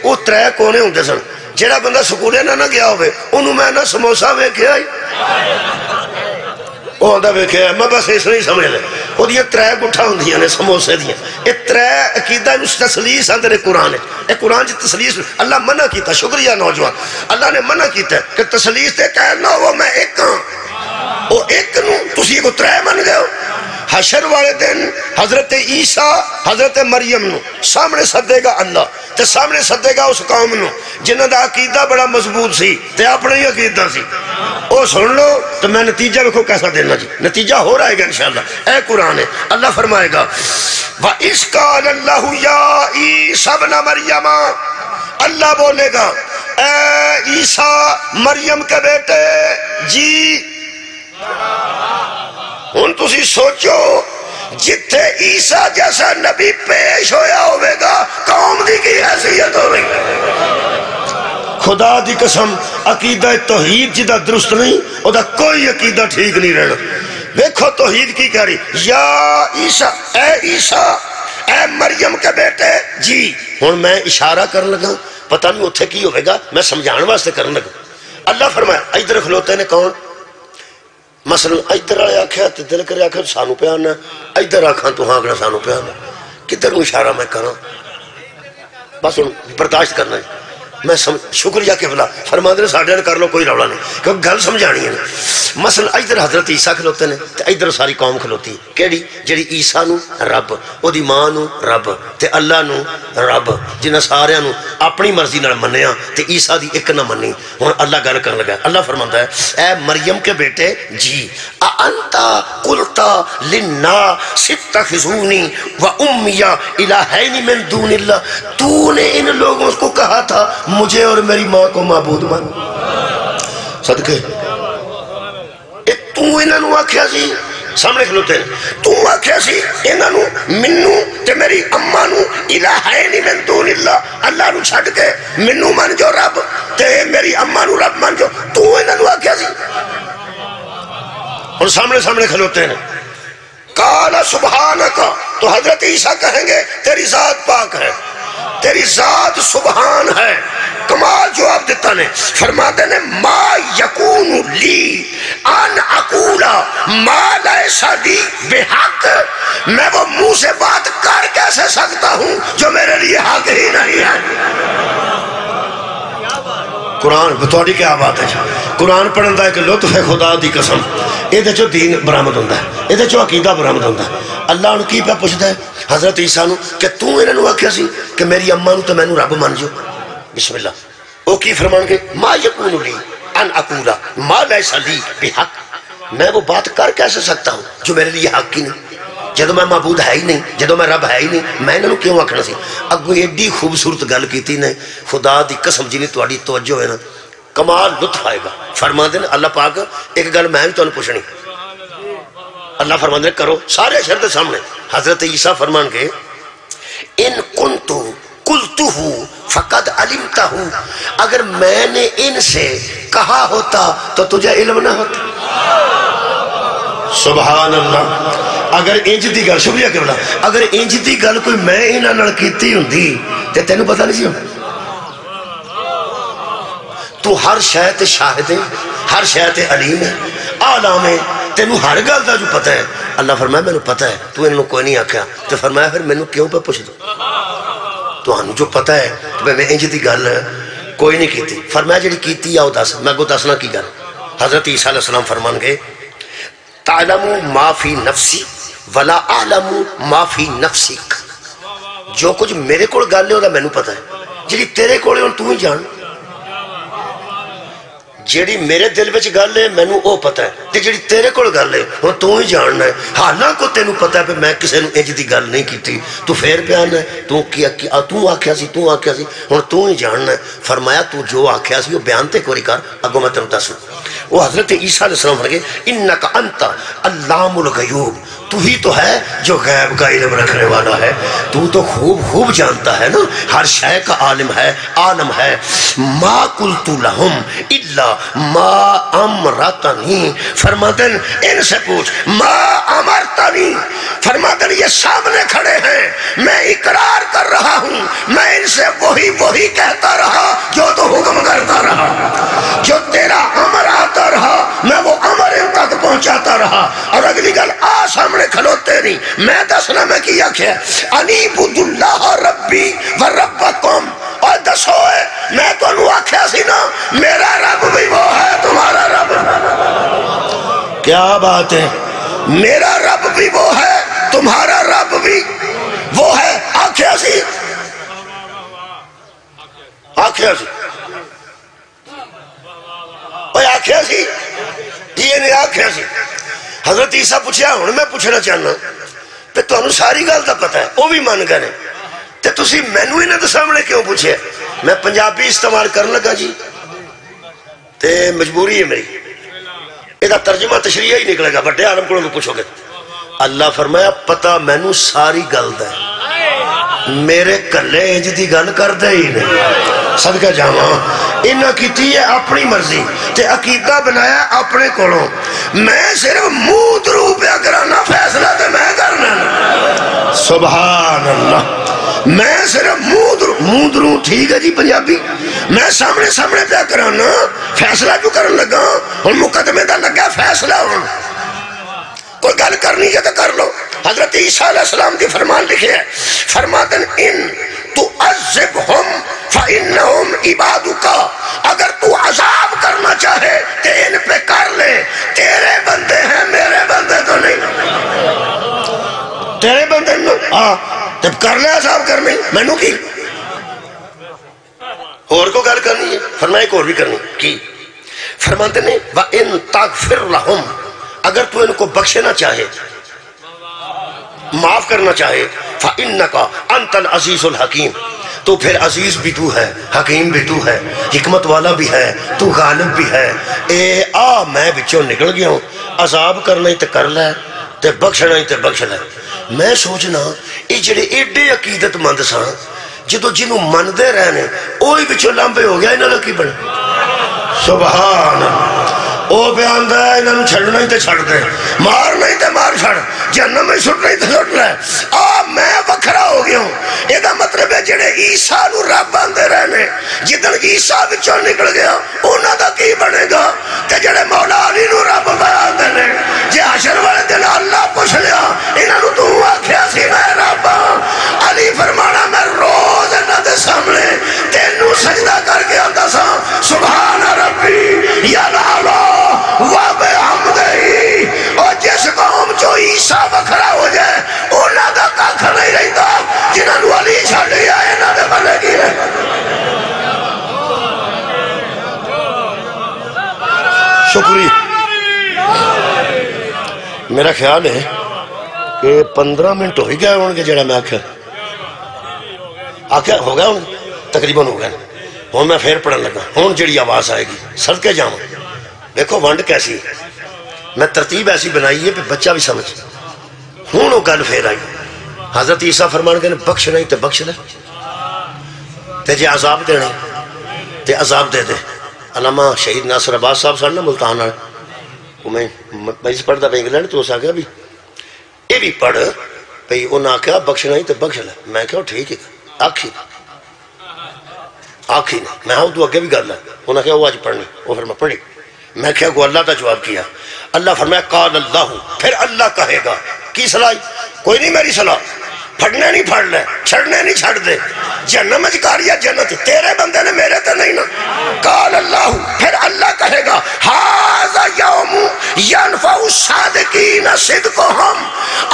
وہ ترے کونے ہوندے سن، جیڑا بندہ سکولے نہ گیا ہوئے انہوں میں نہ سموسہ ویکھے آئی، وہ آندہ ویکھے آئی، میں بس اس نہیں سمجھ لے، وہ یہ ترے گٹھا ہوندیاں نے سموسے دیا، یہ ترے عقیدہ اس تسلیس اندر قرآن ہے، یہ قرآن جی تسلیس اللہ منع کیتا، شکریہ نوجوان، اللہ نے منع کیتا ہے کہ تسلیس تے کہنا وہ میں ایک ہاں، وہ ایک نو تسی کو ترے من گئے ہو حشر والے دن حضرت عیسیٰ حضرت مریم نو سامنے سدے گا اللہ تے سامنے سدے گا اس قوم نو جنہاں دا عقیدہ بڑا مضبوط سی تے اپنا ہی عقیدہ سی او سن لو تو میں نتیجہ دیکھو کیسا دینا جی نتیجہ ہو رہا ہے گا انشاءاللہ اے قرآن ہے اللہ فرمائے گا وَإِذْ قَالَ اللَّهُ يَا عِيسَى ابْنَ مَرْيَمَ اللہ بولے گا اے عیسیٰ مریم کے بیٹے جی ان تسی سوچو جتھے عیسیٰ جیسا نبی پیش ہویا ہوئے گا قوم دی کی حیثیت ہوئے گا خدا دی قسم عقیدہ توحید جدہ درست نہیں او دا کوئی عقیدہ ٹھیک نہیں رہنا دیکھو توحید کی کہہ رہی یا عیسیٰ اے مریم کے بیٹے جی ہن میں اشارہ کرنے لگا پتہ نہیں اتھے کی ہوئے گا میں سمجھان واسطے کرنے لگا اللہ فرمایا ادھر کھلوتے نے کون مثلا ادھر آئے آکھیا تے دل کرے آکھیا سانو پہ آنا ادھر آکھاں تو ہاں اگلا سانو پہ آنا کدھر اشارہ میں کروں بس برداشت کرنا ہے میں شکریہ قبلہ فرما دے ساڑھے نے کر لو کوئی رولا نہیں کیونکہ گل سمجھانی ہے مثلا ادھر حضرت عیسیٰ کھلوتے نے تے ادھر ساری قوم کھلوتی کیڑی جڑی عیسیٰ نو رب او دی ماں نو رب تے اللہ نو رب جنہ سارے نو اپنی مرضی نال منیا تے عیسیٰ دی ایک نہ منی ہن اللہ گل کرن لگا اللہ فرماندا ہے اے مریم کے بیٹے جی انتا قلتا للناس اتخذونی و امی الہین من دون اللہ تو نے ان لوگوں کو کہا تھا مجھے اور میری ماں کو معبود مان صدقے تو انہاں نو آکھیا سی سامنے کھلوتے ہیں تو آکھیا سی انہاں نو منو تے میری اماں نو الہین من دون اللہ اللہ نو چھڈ کے منو من جو رب تے میری اماں نو رب من جو تو انہاں نو آکھیا سی اور سامنے کھلوتے ہیں قال سبحانک تو حضرت عیسیٰ کہیں گے تیری ذات پاک ہے تیری ذات سبحان ہے کمال جواب دیتا نے فرماتے نے ما یکون لی ان اقولا ما لیسا لی بحق میں وہ منہ سے بات کر کیسے سکتا ہوں جو میرے لیے حق ہی نہیں ہے قرآن بتوڑی کیا بات ہے قرآن پڑھن دا ہے کہ لطف ہے خدا دی قسم اے دے چو دین برامد ہوندہ ہے اے دے چو عقیدہ برامد ہوندہ ہے اللہ ان کی پہ پوچھتا ہے حضرت عیسیٰ نو کہ تو انہوں نے آکھیا سی کہ میری اماں نو تو میں نو رب مان جو بسم اللہ او کی فرمان کے ما یکون لی ان اقولا ما لیسا لی بحق میں وہ بات کر کیسے سکتا ہوں جو میرے لیے حق کی نہیں جدو میں معبود ہے ہی نہیں جدو میں رب ہے ہی نہیں میں انہوں کیوں آکھنا سی اگو ایڈی خوبصورت گل کیتی نے خدا دی قسم جنی تواڈی توجہ ہے نا کمال لطف آئے گا فرما دے اللہ پاک ایک گل میں بھی تو پوچھنی اللہ فرمان دے کرو سارے شرط سامنے حضرت عیسیٰ فرمان کے ان کنتو قلتو فقد علمتہو اگر میں نے ان سے کہا ہوتا تو تجھے علم نہ ہوتا سبحان اللہ اگر انج دی گل شکریہ کرنا اگر انج دی گل کوئی میں انہاں نال کیتی ہوندی تے تینوں پتہ نہیں سی تو ہر شے تے شاہد ہے ہر شے تے علیم ہے عالم ہے تینوں ہر گل دا جو پتہ ہے اللہ فرمایا مینوں پتہ ہے تو انہوں کوئی نہیں آکھیا تے فرمایا پھر مینوں کیوں پہ پوچھ دو تو ہن جو پتہ ہے تو میں انج دی گل کوئی نہیں کیتی فرمایا جڑی کیتی آؤ دس میں کو دسنا کی گل حضرت عیسیٰ علیہ السلام فرمان گئے تعلم ما فی نفسی ولا اعلم ما فی نفسک جو کچھ میرے کول گل ہے وہ مینوں پتہ ہے جڑی تیرے کول ہے تو ہی جان جیڑی میرے دل وچ گل ہے مینوں او پتہ ہے تے جیڑی تیرے کول گل ہے ہن تو ہی جاننا ہے حالانکہ تینوں پتہ ہے کہ میں کسے نوں انج دی گل نہیں کیتی تو پھر بیان ہے تو آکھیا سی ہن تو ہی جاننا ہے فرمایا تو جو آکھیا سی وہ بیان تے کوری کر اگوں میں تینوں دسوں وہ حضرت عیسیٰ علیہ السلام فرمائے انک انت علام الغیوب تو ہی تو ہے جو غیب کا علم رکھنے والا ہے تو خوب جانتا ہے نا ہر شے کا عالم ہے عالم ہے ما قلت لہم الا ما امرتنی فرمادن ان سے پوچھ ما امرتنی فرمادن یہ سامنے کھڑے ہیں میں اقرار کر رہا ہوں میں ان سے وہی کہتا رہا جو تو حکم کرتا رہا جو تیرا امر آتا رہا میں وہ امر ان تک پہنچاتا رہا اور اگلی گل سامنے کھلوتے نہیں میں دسنا میں کیا کیا انیبود اللہ ربی و ربکم اور دسو ہے میں تو انہوں آکھیا سی نا میرا رب بھی وہ ہے تمہارا رب کیا بات ہے، میرا رب بھی وہ ہے، تمہارا رب بھی وہ ہے. آکھیا سی آکھیا سی آکھیا سی یہ نہیں آکھیا سی. حضرت عیسیٰ پوچھیا ہوں میں پوچھنا چاہنا تے تانوں ساری گل دا پتہ ہے، وہ بھی من گئے تے تسی مینوں انہاں دے سامنے کیوں پوچھے؟ میں پنجابی استعمال کرن لگا جی تے مجبوری ہے میری، یہ ترجمہ تشریح ہی نکلے گا، بڑے عالم کو پوچھو گے. اللہ فرمایا پتہ مینوں ساری گل دا ہے، میرے کلے انج دی گل کردے ہی نہیں. صدقہ جاواں انہاں کیتی ہے اپنی مرضی تے عقیدہ بنایا اپنے کولوں. میں صرف منہ درو پیا کرانا، فیصلہ تے میں کرنا. سبحان اللہ. میں صرف منہ درو ٹھیک ہے جی پنجابی، میں سامنے سامنے پیا کرانا، فیصلہ جو کرن لگا ہن مقدمے دا لگا فیصلہ. ہن کوئی گل کرنی ہے تو کر لو. حضرت عیسیٰ علیہ السلام کی فرمان لکھے ہے، فرماتن ان تعذبہم فإنہم عبادکا، اگر تو عذاب کرنا چاہے تو ان پہ کر لے، تیرے بندے ہیں میرے بندے تو نہیں. تیرے بندے نہیں تب کر لے عذاب کرنے میں نو کی اور کو گل کرنی ہے. فرمائے کو اور بھی کرنی کی. فرماتے نے وَإِن تَغْفِرْ لَهُمْ، اگر تو ان کو بخشنا چاہے، معاف کرنا چاہے، فَإِنَّكَ أَنْتَ الْعَزِيزُ الْحَكِيمُ، تو پھر عزیز بھی تو ہے، حکیم بھی تو ہے، حکمت والا بھی ہے، تو غالب بھی ہے. اے میں بچوں نکل گیا ہوں، عذاب کرنا ہی تے کر لے تے بخشنا ہی تے بخش لے. میں سوچنا یہ جڑے ایڈے عقیدت مند سن جدو جنہوں مندے رہنے وہی بچوں لمبے ہو گیا، انہوں نے کی بنے. سبحان وہ بیان دا ہے انہوں چھڑنا ہی تے چھڑ دے، مار نہیں تے مار چھڑ، جہنم میں سٹ نہیں تے سٹ لے. میں وکھرا ہو گیا ہوں. یہ دا مطلب ہے جڑے عیسیٰ نو رب آندے رہنے جدن عیسیٰ بچوں نکل گیا انہوں دا کی بنے گا. تے جڑے مولا علی نو رب آندے نے جے حشر والے دن اللہ پوچھ لیا انہوں تو آکھیا سی میں رب. علی فرمانا میں روز انہوں دے سامنے تینوں سجدہ کر کے آتا سا سبحان ربی یا لالا وَبِحَمْدِهِ. اور جس قوم جو عیسیٰ وکھرا ہو جائے انہوں دا کاکھ نہیں رہتا، جنہوں نے علی چھڑ لیا انہوں نے بلے کی ہے. شکریہ. میرا خیال ہے کہ 15 منٹ ہو ہی گیا ہوں کہ جڑا میں آکھا ہو گیا ہوں تقریباً ہو گیا. ہوں میں پھر پڑھن لگا، ہوں جڑی آواز آئے گی صدقے جاؤں. دیکھو ونڈ کیسی میں ترتیب ایسی بنائی ہے کہ بچہ بھی سمجھ. ہوں وہ گل پھر آئی. حضرت عیسیٰ فرمان کے بخش نہیں تے بخش لے، تے جے عذاب دینے تے عذاب دے دے. علامہ شہید ناصر عباس صاحب سن نا ملتان والے، میں پڑھتا پہ انگلینڈ تو اس آ گیا بھی یہ بھی پڑھ بھئی انہاں کہا بخشنا ہی تے بخش لے. میں کہا ٹھیک ہے آکھی نہیں. میں ہاں تو اگے بھی گل ہے. انہاں کہا وہ آج پڑھنی، وہ پھر میں پڑھی. میں کہا وہ اللہ تا جواب کیا. اللہ فرمایا قال اللہ، پھر اللہ کہے گا کی صلاح؟ کوئی نہیں میری صلاح، پھڑنے نہیں پھڑ لے، چھڑنے نہیں چھڑ دے، جہنم اجکار یا جنت تیرے بندے نے میرے تے نہیں نا. قال اللہ، پھر اللہ کہے گا ھذا یوم ینفع الصادقین صدقہم،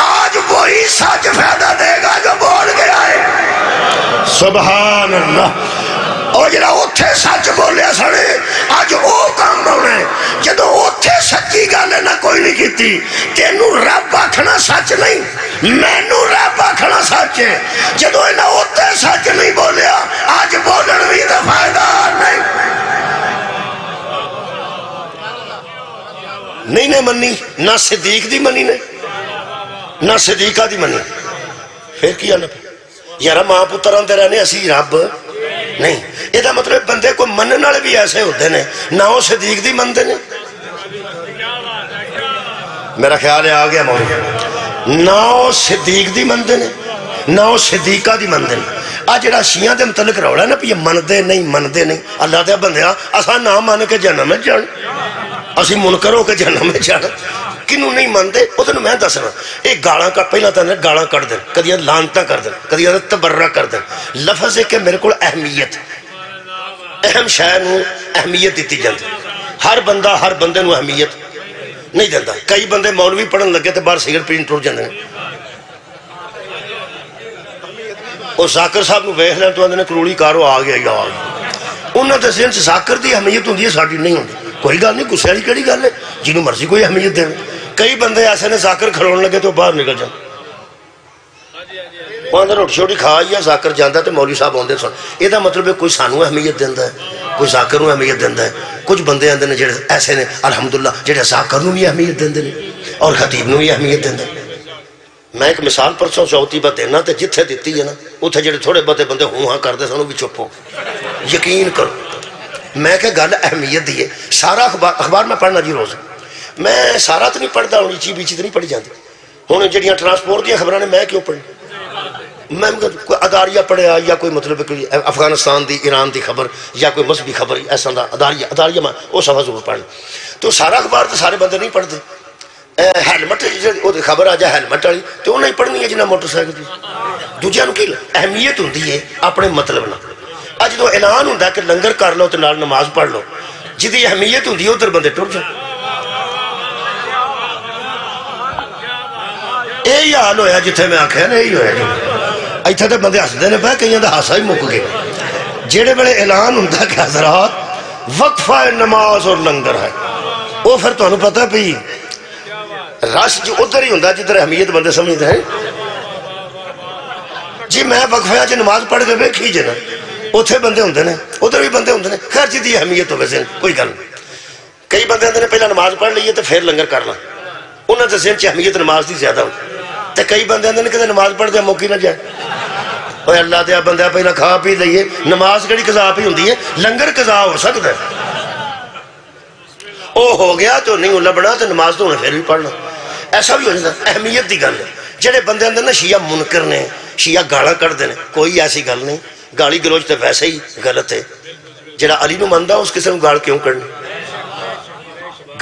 آج وہی سچ فائدہ دے گا جو بول گیا ہے. سبحان اللہ. اور جڑا اوتھے سچ بولیا سنے اج او کام ہونا ہے. جدو اوتھے سچی گل نہ کوئی نہیں کیتی، تینوں رب آکھنا سچ نہیں، مینوں رب آکھنا سچ ہے. جدو انہاں اوتھے سچ نہیں بولیا اج بولن بھی تے فائدہ نہیں نے منی. نہ صدیق دی منی نے نہ صدیقہ دی منی. پھر کیا نہ یار ماں پتر آندے رہنے اسی رب نہیں. یہ مطلب بندے کو منن والے بھی ایسے ہوتے ہیں نہ وہ صدیق دی مندے نے. میرا خیال ہے آ گیا مولا. نہ وہ صدیق دی مندے نے نہ وہ صدیقہ دی مندے نے. آج جڑا شیعہ دے متعلق رولا ہے نا یہ مندے نہیں. اللہ دے بندیا اساں نہ مان کے جہنم میں جان، اسی منکر ہو کے جہنم میں جان. کنوں نہیں مانتے ادھر میں دسنا. ایک گالاں کا پہلا تو گالاں کٹ دیں، کدی لانتا کر دیں، کدی تبرہ کر دیں. لفظ ہے کہ میرے کو اہمیت، اہم شے نو اہمیت دیتی جاتی. ہر بندہ ہر بندے نو اہمیت نہیں دینا. کئی بندے مولوی پڑھن لگے تو باہر سگرٹ پین ٹر جاندے ہیں. وہ ذاکر صاحب نو ویکھ لین تو آندے نے کروڑی کارو آ گیا یا آ گیا. انہاں دے ذہن چ ذاکر دی اہمیت ہوندی ہے, ساڈی نہیں ہوندی. کوئی گل نہیں, گسے والی کیڑی گل ہے, جنوں مرضی کوئی اہمیت دے. کئی بندے ایسے نے ذاکر کھلون لگے تو باہر نکل جان. وہ اندر روٹی شوٹی کھا یا ذاکر جانا تو مولوی صاحب آتے سن. یہ مطلب ہے کوئی سانو اہمیت دینا ہے, کوئی ذاکر نو اہمیت دینا ہے. کچھ بندے آتے ہیں جڑے ایسے نے الحمدللہ جڑے ذاکر نو بھی اہمیت دیندے نے اور خطیب نو بھی اہمیت دیندے. میں ایک مثال پرسوں چوتھی بات دینا تے جتھے دیتی ہے نا اتنے جڑے تھوڑے بہتے بندے ہوں ہاں کرتے سن بھی چپ ہو. یقین کرو میں کہ گل اہمیت دی ہے. سارا اخبار میں پڑھنا جی روز, میں سارا تو نہیں پڑھتا, ہوں ایچی بیچی تو نہیں پڑھی جاتی. ہوں جہاں ٹرانسپورٹ دیا خبریں نے میں کیوں پڑھی, میں کوئی اداریہ پڑھیا یا کوئی مطلب کوئی افغانستان دی ایران دی خبر یا کوئی مذہبی خبر ایسا اداریہ میں وہ صفحہ ضرور پڑھنا. تو سارا اخبار تو سارے بندے نہیں پڑھتے. ہیلمٹ خبر آ جائے ہیلمٹ والی تو انہیں پڑھنی ہے جنہیں موٹر سائیکل کی. دوجے کی اہمیت ہوتی ہے اپنے مطلب نہ. اج جدو اعلان ہوتا کہ لنگر کر لو تو نال نماز پڑھ لو, جدی اہمیت ہوتی ہے ادھر بندے ٹر جائیں. یہی حال ہویا جتھے میں آخیا نا, یہی ہوا. اتنے تو بندے ہستے ہیں پہ کئی کا ہاسا ہی مک گئے. جہے ویلے اعلان ہوتا کہ حضرات وقفہ نماز اور لنگر ہے, وہ پھر تمہیں پتا بھی رش جو ادھر ہی ہوتا جدھر اہمیت بندے سمجھتے ہیں. جی میں وقفہ جی نماز پڑھ کے ویکھی جی نا اتنے بندے ہوندے نے ادھر بھی بندے ہوندے نے. خیر جی اہمیت ہوگی ذہن کوئی گل نہیں. کئی بندے ہوندے نے پہلے نماز پڑھ لیے تو پھر لنگر کر لاں, انہوں نے ذہن چ اہمیت نماز دی زیادہ ہوتی. تو کئی بندے ہوندے نے کہ نماز پڑھ دیا موقع نہ جائے. اور اللہ دیا بندہ پہلے کھا پی لئیے, نماز کیڑی قضا پی ہوندی ہے, لنگر قضا ہو سکتا ہے. وہ ہو گیا تو نہیں لبنا تو نماز تو انہیں پھر بھی پڑھنا. ایسا بھی ہو جاتا. اہمیت دی گل ہے. جڑے بندے اندر نا شیعہ منکر نے, شیعہ گالاں کڑھتے ہیں, کوئی ایسی گل نہیں. گالی گلوچ تو ویسے ہی غلط ہے. جڑا علی نو مندا اس کسی نو گال کیوں کرنی.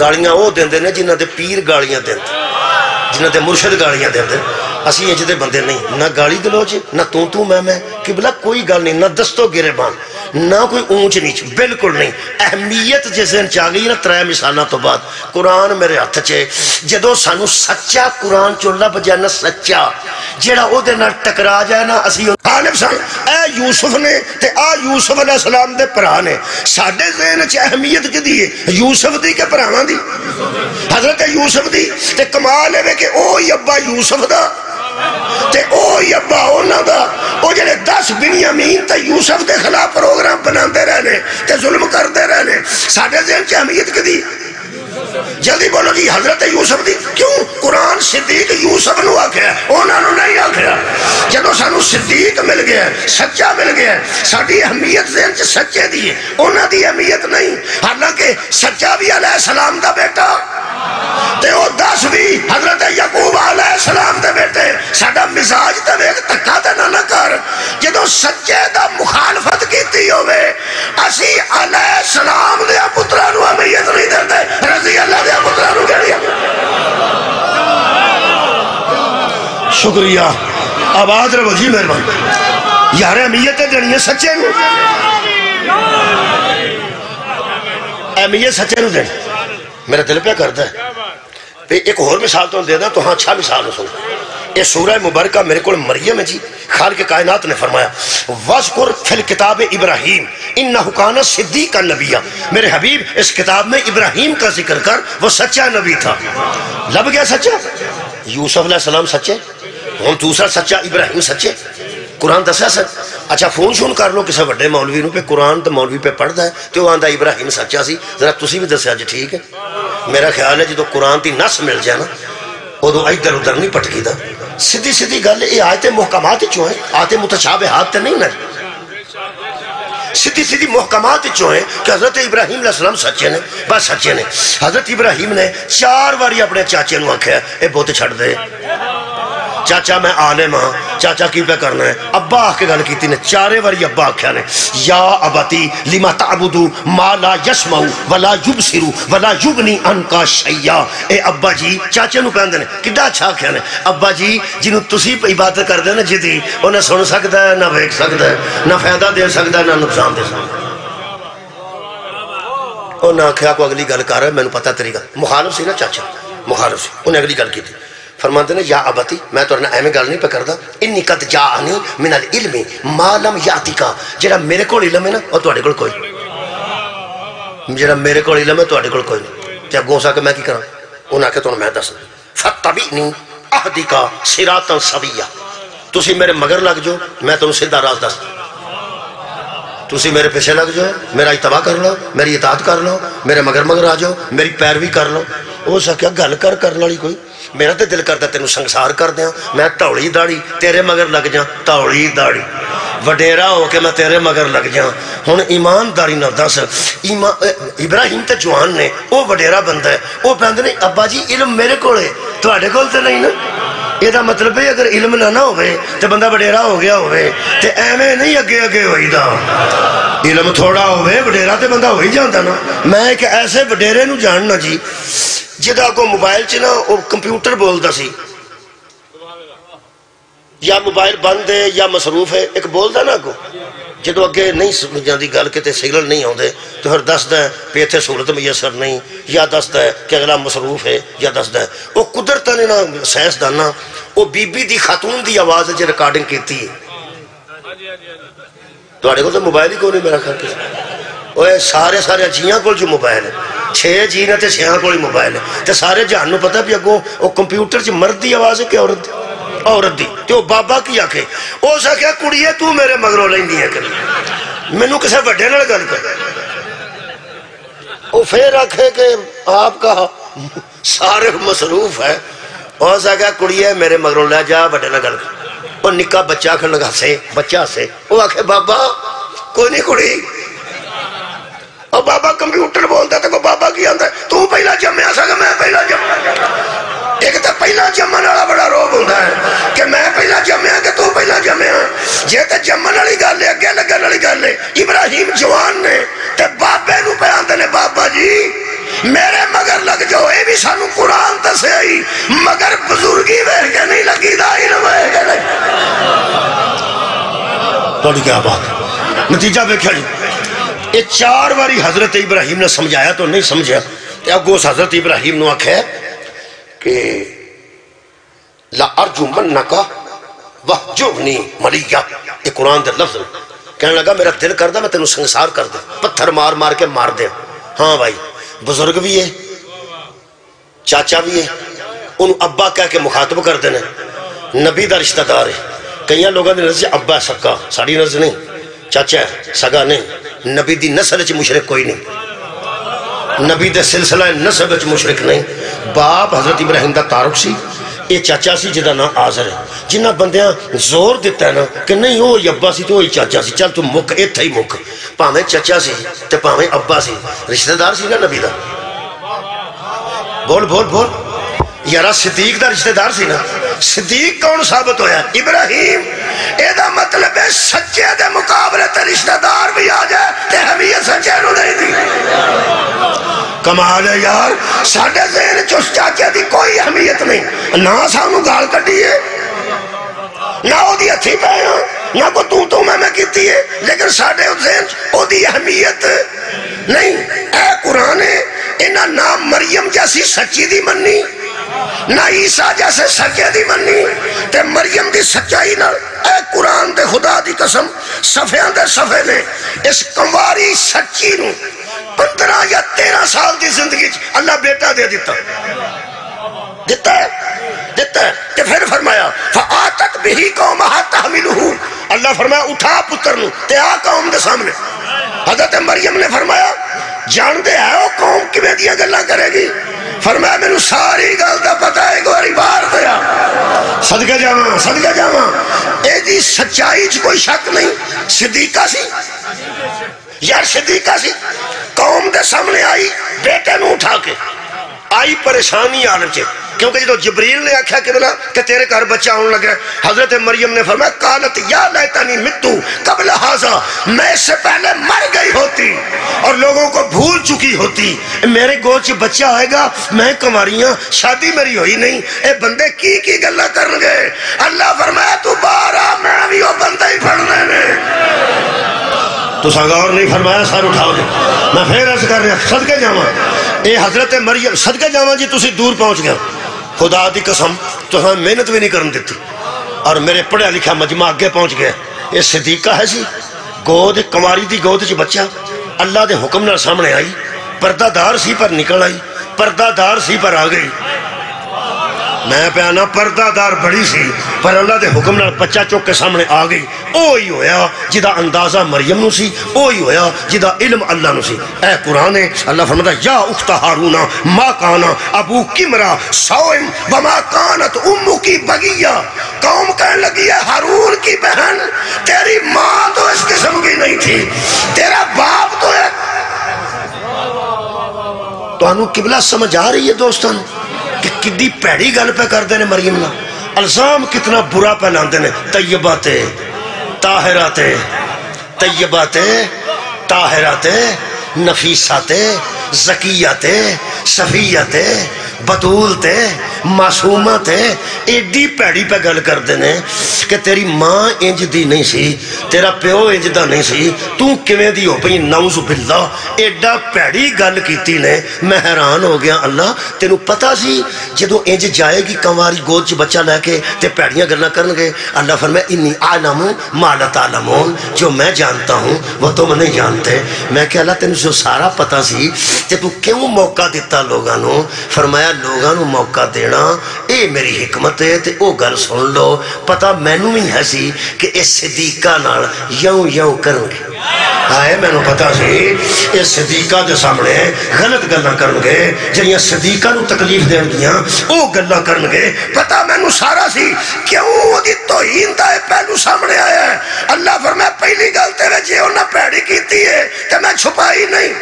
گالیاں وہ دیندے نے جنہاں دے پیر گالیاں دیندے, جنہاں دے مرشد گالیاں دیندے. اسی اجدے بندے نہیں, نہ گالی گلوچ نہ تو میں قبلہ کوئی گل نہیں, نہ دستو گریبان نہ کوئی اونچ نیچ, بالکل نہیں. اہمیت جس دن چاہ گئی نا 3 مثالوں تو بعد. قرآن میرے ہاتھ چے, جدو سانو سچا قرآن چو لب جائے نا سچا جیڑا او دے نال ٹکرا جائے نا اسی عالم سان اے یوسف نے تے آ یوسف علیہ السلام دے پرا نے. ساڈے ذہن چ اہمیت کدی ہے, یوسف دی کہ پراواں دی, حضرت یوسف دی. تے کمال ہے کہ او ہی ابا یوسف دا تے او ہی ابا اونا دا. او جڑے 10 بنیامین تے یوسف دے خلاف پروگرام بناندے رہنے تے ظلم کردے رہنے. ساڈے ذہن چ اہمیت کدی, جلدی بولو جی حضرت یوسف دی. کیوں قرآن صدیق یوسف نو آکھیا, اونا نو نہیں آکھیا. جدو سانو صدیق مل گیا, سچا مل گیا, ساڈی اہمیت ذہن چ سچے دی ہے, اونا دی اہمیت نہیں. حالانکہ سچا بھی علیہ السلام دا بیٹا تے او 10 بھی حضرت یعقوب علیہ السلام دے بیٹے. ساڈا مزاج تے ویکھ تکا تے نہ کر. جدو سچے دا مخالفت کیتی ہوئے اسی علیہ السلام دے پتراں نو اہمیت نہیں دیندے, رضی اللہ دے پتراں نو کہڑی. شکریہ, آباد رہو جی, مہربانی یار. اہمیت دینی ہے سچے نو, اہمیت سچے نو دینی. میرا دل پہ کرتا ہے. ایک اور مثال تو دے دا تو ہاں اچھا مثال ہو سن. یہ سورہ مبارکہ میرے کو مریم ہے جی, خالق کائنات نے فرمایا وَذْكُرْ فِي الْكِتَابِ ابراہیم اِنَّهُ كَانَ صِدِّيقًا نَبِيًّا. میرے حبیب اس کتاب میں ابراہیم کا ذکر کر, وہ سچا نبی تھا. لب گیا سچا, یوسف علیہ السلام سچے, ہوں دوسرا سچا ابراہیم سچے. قرآن دسیا سچ. اچھا فون شون کر لو کسی وڈے مولوی نو پہ قرآن تو مولوی پہ پڑھتا ہے تو وہ آندا ابراہیم سچا سی. ذرا تسی بھی دسیا جی ٹھیک ہے. میرا خیال ہے جدو قرآن دی نس مل جائے نا ادو ادھر ادھر نہیں پٹکی دا. سیدھی سیدھی گل یہ آیت محکمات چوں ہیں, آیت متشابہات تے نہیں نا. سیدھی سیدھی محکمات چوں ہیں کہ حضرت ابراہیم علیہ السلام سچے نے, بس سچے نے. حضرت ابراہیم نے 4 باری اپنے چاچے نو آکھیا اے بت چھڑ دے, چاچا میں عالم ہاں, چاچا کی پہ کرنا ہے. ابا آ کے گل کیتی نے 4 باری ابا آکھیا نے یا ابتی لما تعبدو ما لا یسمع ولا یبصر ولا یغنی عنک شیئا. اے ابا جی چاچے نو کہندے نے کڈا اچھا آکھیا نے, ابا جی جنوں تسی عبادت کردے نا جدی او نہ سن سکدا ہے نہ ویکھ سکدا ہے, نہ فائدہ دے سکدا ہے نہ نقصان دے سکدا ہے. انہیں آخیا کو اگلی گل کر رہا ہے میں نے پتا تیری گل مخالف سی نا چاچا مخالف سی انہیں اگلی گل کی تھی فرماتے ہیں یا ابتی میں تو ایویں گل نہیں پہ کرتا انی قد جاءنی من العلم ما لم یاتیکا جڑا میرے کو علم ہے نا اور تواڈے کول کوئی جڑا میرے کو علم ہے تواڈے کول کوئی نہیں تے اگوں سا کہ میں کی کراں انہیں آخیا تمہیں میں دس فتبعنی اہدیکا صراطا سویا تسی میرے مگر لگ جو میں تمہیں سیدھا راز دس تسی میرے پیچھے لگ جاؤ میرا اتباع کر لو میری اطاعت کر لو میرے مگر مگر آ جاؤ میری پیروی کر لو وہ سکیا گل کرنے والی کوئی میرا تو دل کرتا تینوں سنسار کر دیا میں توڑی داڑی تیرے مگر لگ جا توڑی داڑی وڈیرا ہو کے میں تیرے مگر لگ جا ہن ایمانداری نہ دس ابراہیم تے جوان نے وہ وڈیرا بندہ ہے وہ کہندے نے ابا جی علم میرے کول ہے تواڈے کول تے نہیں نا یہ دا مطلب ہے اگر علم نہ ہوئے تو بندہ وڈیرا ہو گیا ہوئے تو ایویں نہیں اگے اگے ہوئی دا علم تھوڑا ہوئے وڈیرا تے بندہ ہوئی جانتا نا میں ایک ایسے وڈیرے نو جاننا جی جدا کو موبائل چنا وہ کمپیوٹر بولتا سی یا موبائل بند ہے یا مصروف ہے ایک بولتا نا کو جدو اگے نہیں سمجھ جاندی گل کے تے سگنل نہیں آندے تو پھر دسدا ہے پہ ایتھے سہولت میسر نہیں یا دسدا ہے کہ اگلا مصروف ہے یا دسدا ہے وہ قدرت نے نا سائنس دانا وہ بی بی دی خاتون دی آواز وچ ریکارڈنگ کیتی ہے تواڈے کول تے موبائل ہی کوئی نہیں میرا خیال اوے سارے جیاں کول جو موبائل ہے 6 جی نے تے 6 کول ہی موبائل ہے تے سارے جہان نو پتہ بھی اگوں وہ کمپیوٹر چ مرد دی آواز ہے کہ عورت دی تے وہ بابا کی آکھے او سکیا کڑیے تو میرے مگروں لیندی ہے کہ مینوں کسے وڈے نال گل کر وہ پھر آکھے کہ آپ کا سارے مصروف ہے او سکیا کڑیے میرے مگروں لے جا وڈے نال گل کر وہ نکا بچہ کھڑ لگا سے بچہ سے وہ آکھے بابا کوئی نہیں کڑی اور بابا کمپیوٹر بولتا تو بابا کی آندا ہے تو پہلا جمعہ سا کہ میں پہلا جمعہ ایک تو پہلا جمعہ والا بڑا روب ہوتا ہے کہ میں پہلا جمعہ کہ تو پہلا جمعہ جے تے جمعہ والی گل ہے اگے لگن والی گل ہے ابراہیم جوان نے تے بابے نو پہ آندے نے بابا جی میرے مگر لگ جاؤ اے بھی سانو قرآن دسے آئی مگر بزرگی ویکھ کے نہیں لگی دا علم ویکھ کے نہیں تھوڑی کیا بات نتیجہ دیکھا جی یہ 4 باری حضرت ابراہیم نے سمجھایا تو نہیں سمجھا تو اب اس حضرت ابراہیم نے آکھا کہ لَأَرْجُمَنَّكَ وَحْجُرْنِي مَلِيَّا یہ قرآن دے لفظ کہنے لگا میرا دل کردہ میں تینوں سنگسار کر دے پتھر مار مار کے مار دے ہاں بھائی بزرگ بھی ہے چاچا بھی ہے ان ابا کہہ کے مخاطب کر دینے نبی دا رشتہ دار ہے کئیاں لوگوں نے نظر ابا سکا ساڑی نظر نہیں چاچا ہے سگا نہیں نبی دی نسل چ مشرک کوئی نہیں نبی دے سلسلہ نسب چ مشرک نہیں باپ حضرت ابراہیم دا تعارف سی یہ چاچا سی جدا نا آزر ہے جنہ بندیاں زور دیتا ہے نا کہ نہیں وہ ابا سی تو وہی چاچا سی چل تو مک ایتھا ہی مک پاویں چاچا سی تے پاویں ابا سی رشتہ دار سی نا نبی دا بول بول بول یارا صدیق دا رشتہ دار سی نا صدیق کون ثابت ہویا ابراہیم اے دا مطلب ہے سچے دے مقابلے تے رشتہ دار بھی آ جائے تے ہمیں سچے نو نہیں دی کمال ہے یار ساڑھے ذہن چوس چاچے دی کوئی اہمیت نہیں نہ سانو گال کٹی ہے نہ او دی اتھی پہیا نہ کو تو میں کیتی ہے لیکن ساڑھے ذہن او دی اہمیت نہیں اے قرآن ہے انہا نام مریم جیسی سچی دی منی نہ عیسیٰ جیسے سچے دی منی تے مریم دی سچائی نہ اے قرآن دے خدا دی قسم صفحیاں دے صفحے نے اس کمواری سچی نو 15 یا 13 سال دی زندگی اللہ بیٹا دے دیتا ہے کہ پھر فرمایا فَآتَتْ بِهِ قَوْمَهَا تَحْمِلُهُ اللہ فرمایا اٹھا پتر نو تے آ قوم دے سامنے حضرت مریم نے فرمایا جان دے ہے وہ قوم کی میں دیا گلہ کرے گی فرمایا میں نے ساری گل دا پتہ ہے گواری بار دیا صدقہ جاواں اے دی سچائی چ کوئی شک نہیں صدیقہ سی یار صدیقہ سی قوم دے سامنے آئی بیٹے نو اٹھا کے آئی پریشانی عالم چے کیونکہ جدو جبریل نے آکھا کہ تیرے گھر بچہ آن لگا حضرت مریم نے فرمایا قالت یا لیتنی متو قبل ھذا میں اس سے پہلے مر گئی ہوتی اور لوگوں کو بھول چکی ہوتی میرے گوچ بچہ آئے گا میں کماریاں شادی میری ہوئی نہیں اے بندے کی گلہ کرن گئے اللہ فرمایا تو بارہ میں بھی وہ بندہ ہی پڑھنے میں تو غور نہیں فرمایا، سر اٹھاؤ جی۔ میں پھر عرض کر رہا صدقے جاواں اے حضرت مریم، صدقے جاواں جی تسی دور پہنچ گیا، خدا دی قسم تو ہمیں محنت بھی نہیں کرن دیتی، اور میرے پڑھا لکھا مجمع اگے پہنچ گیا۔ یہ صدیقہ ہے سی، گود کنواری دی گود چ بچہ اللہ دے حکم نال سامنے آئی، پردہ دار سی پر نکل آئی، پردہ دار سی پر آ گئی۔ میں پیانا پردہ دار بڑی سی پر اللہ دے حکم نال بچہ چوک کے سامنے آ گئی۔ اوہی ہویا جدا اندازہ مریم نو سی، اوہی ہویا جدا علم اللہ نو سی۔ اے قرآن اللہ فرماتا یا اخت ہارون ما کانا ابو کمرا سوئم وما کانت امو کی بگیا۔ قوم کہنے لگی ہے ہارون کی بہن تیری ماں تو اس قسم کی نہیں تھی، تیرا باپ تو ہے۔ تو انہوں قبلہ سمجھ آ رہی ہے دوستان کہ کدی پیڑی گل پہ کر دینے مریم نا، الزام کتنا برا پہ لاندے نے۔ طیبات طاہرات طیبات طاہرات نفیسات زکیات صفیات بطولت معصومات ایڈی پیڑی پہ گل کر دینے کہ تیری ماں انج دی نہیں سی، تیرا پیو انج دا نہیں سی، تو کیویں دی ہو پئی نعوذ باللہ۔ ایڈا پیڑی گل کیتی نے، میں حیران ہو گیا اللہ تینوں پتہ سی جدو انج جائے گی کنواری گود چ بچہ لے کے تے پیڑیاں گلاں کرن گے۔ اللہ فرمایا انی اعلم ما لا تعلمون، جو میں جانتا ہوں وہ تم نہیں جانتے۔ میں کہ اللہ تینوں جو سارا پتہ سی تے تو کیوں موقع دیتا لوگاں نو؟ فرمایا لوگاں نو موقع دینا اے میری حکمت ہے تے او گل سن لو، پتہ مینوں بھی ہے سی کہ اس صدیقہ نال یوں یوں کرن گے۔ آئے میں نو پتہ سی اس صدیقہ دے سامنے غلط گلاں کرن گے، جنیاں صدیقہ نو تکلیف دین گیاں او گلاں کرن گے، پتہ میں نو سارا سی کیوں دی توہین دا پہلو سامنے آیا ہے۔ اللہ فرمایا پہلی گل تے جے انہاں پیڑی کیتی ہے تے میں چھپائی نہیں،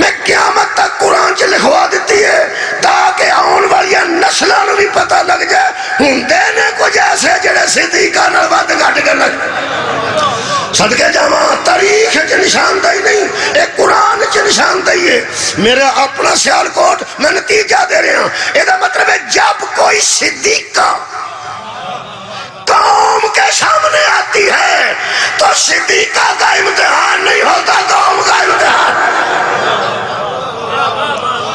میں قیامت تک قرآن چ لکھوا دیتی ہے تاکہ آن والی نسلوں بھی پتہ لگ جائے ہوندے نے کچھ ایسے جڑے صدیقہ نال ود گھٹ کے لگ۔ صدقے جاواں تاریخ چ نشاندہی نہیں، ایک قرآن چ نشاندہی ہے۔ میرا اپنا سیالکوٹ میں نتیجہ دے رہا ہوں، یہ مطلب ہے جب کوئی صدیقہ قوم کے سامنے آتی ہے تو صدیقہ کا امتحان نہیں ہوتا، قوم کا امتحان۔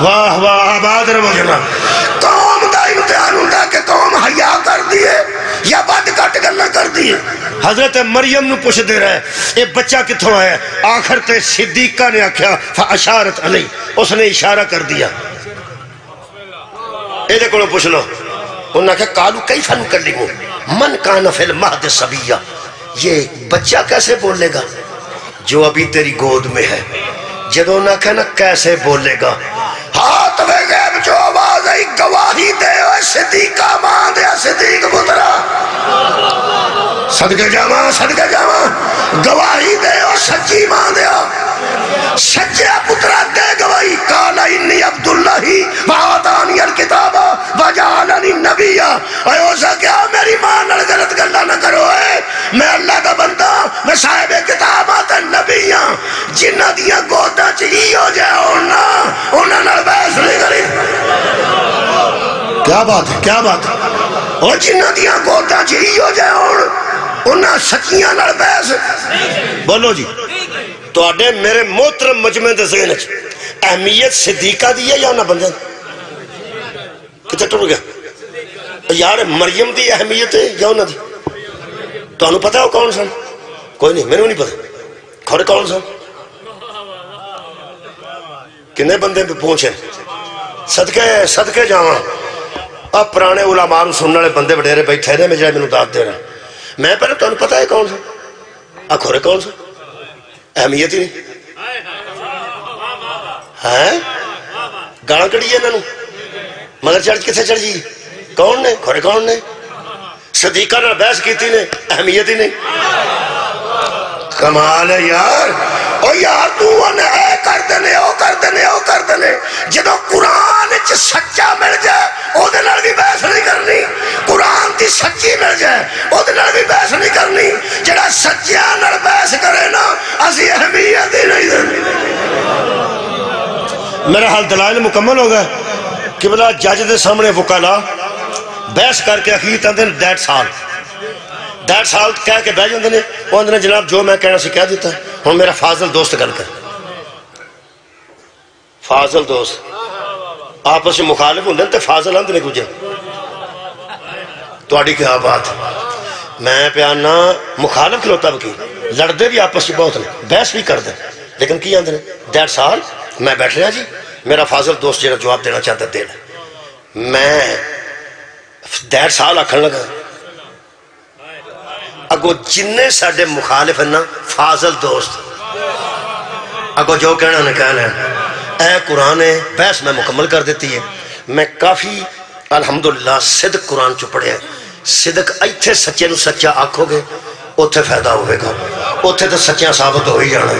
واہ واہ آباد رہو جناب۔ قوم دا امتحان ہوتا کہ قوم حیا کر دیئے یا بد کٹ گلہ کر دیئے۔ حضرت مریم نو پوچھ دے رہا ہے یہ بچہ کتھوں آیا؟ آخر تے صدیقہ نے آکھیا فاشارت علی، اس نے اشارہ کر دیا۔ اے دیکھو پوچھ لو، انہوں نے کہا قالو کیف نکلمو من کان فی المہد صبیہ، یہ بچہ کیسے بولے گا جو ابھی تیری گود میں ہے؟ جدوں نہ کہنا کیسے بولے گا، ہاتھ میں غیب جو آواز آئی گواہی دے صدیقہ ماں دیا صدیق پترا، صدقے جاواں گواہی دے سچی ماں دیا سچے پترا دے گواہی۔ قال انی عبداللہ وآتانی الکتاب وجعلنی نبیا۔ اے اوسا کیا میری ماں نال غلط گلا نہ کرو، ہے میں اللہ دا بندہ، میں صاحب کتابات نبی ہاں، جنہ دیاں گوداں چ ہی ہو جائے ہونا انہاں نال بحث نہیں کری۔ کیا بات ہے، کیا بات ہے، اور جنہ دیاں گوداں چ ہی ہو جائے ہونا انہاں سچیاں نال بحث۔ بولو جی تو آڈے میرے محترم مجمع دے ذہن اہمیت صدیقہ دی ہے یا انہاں بندے کتے ٹر گیا؟ یار مریم دی اہمیت ہے یا انہاں دی؟ تو انہوں پتہ ہو کون سن؟ کوئی نہیں، میں نے نہیں پتہ کھوڑے کون سن؟ کنے بندے پہ پہنچے؟ صدقے جاواں اب پرانے علماء سننے والے بندے بڑھیرے بیٹھے رہے میں جائے میں داد دے رہا میں پہلے تو انہوں پتہ ہے کون سن؟ کھوڑے کون سن؟ اہمیت ہی نہیں ہے، گاڑا کڑی ہے انہوں مگر چڑھ کتھے چڑھ جی کون نے؟ کھوڑے کون نے؟ صدیقہ نہ بحث کیتی نے، اہمیت ہی نہیں۔ کمال ہے یار، او یار تو انہیں اے کر دینے او کر دینے او کر دینے، جدو قرآن چ سچا مل جائے او دے نال بھی بحث نہیں کرنی، قرآن دی سچی مل جائے او دے نال بھی بحث نہیں کرنی، جڑا سچیا نال بحث کرے نا اسی اہمیت ہی نہیں دینی۔ میرا حال دلائل مکمل ہو گئے۔ قبلہ جج دے سامنے وکلا بحث کر کے اخیر تندے ڈیٹ سال کہہ کے بہ جاندے نے، وہ اندر جناب جو میں کہنا سے کہہ دیتا ہے۔ ہوں میرا فاضل دوست گل کر، فاضل دوست آپس میں مخالف ہوں تو فاضل آندھ نے کچھ تو کیا بات ہے؟ میں پیانا مخالف کھلوتا وکیل لڑ دے بھی آپس میں بہت نے، بحث بھی کر دے، لیکن کی آندھ نے 1.5 سال میں بیٹھ رہا جی، میرا فاضل دوست جیڑا جواب دینا چاہتا دے لے، میں 1.5 سال آکھن لگا اگو جننے ساڑھے مخالف ہیں نا فاضل دوست اگو جو کہنا نے کہنا ہے اے قرآن بحث میں مکمل کر دیتی ہے، میں کافی الحمدللہ صدق قرآن چو پڑھے ہیں، صدق ایتھے سچے نو سچا آکھو گے اوتھے فائدہ ہوئے گا، اوتھے تو سچیاں ثابت ہو ہی جانا ہے،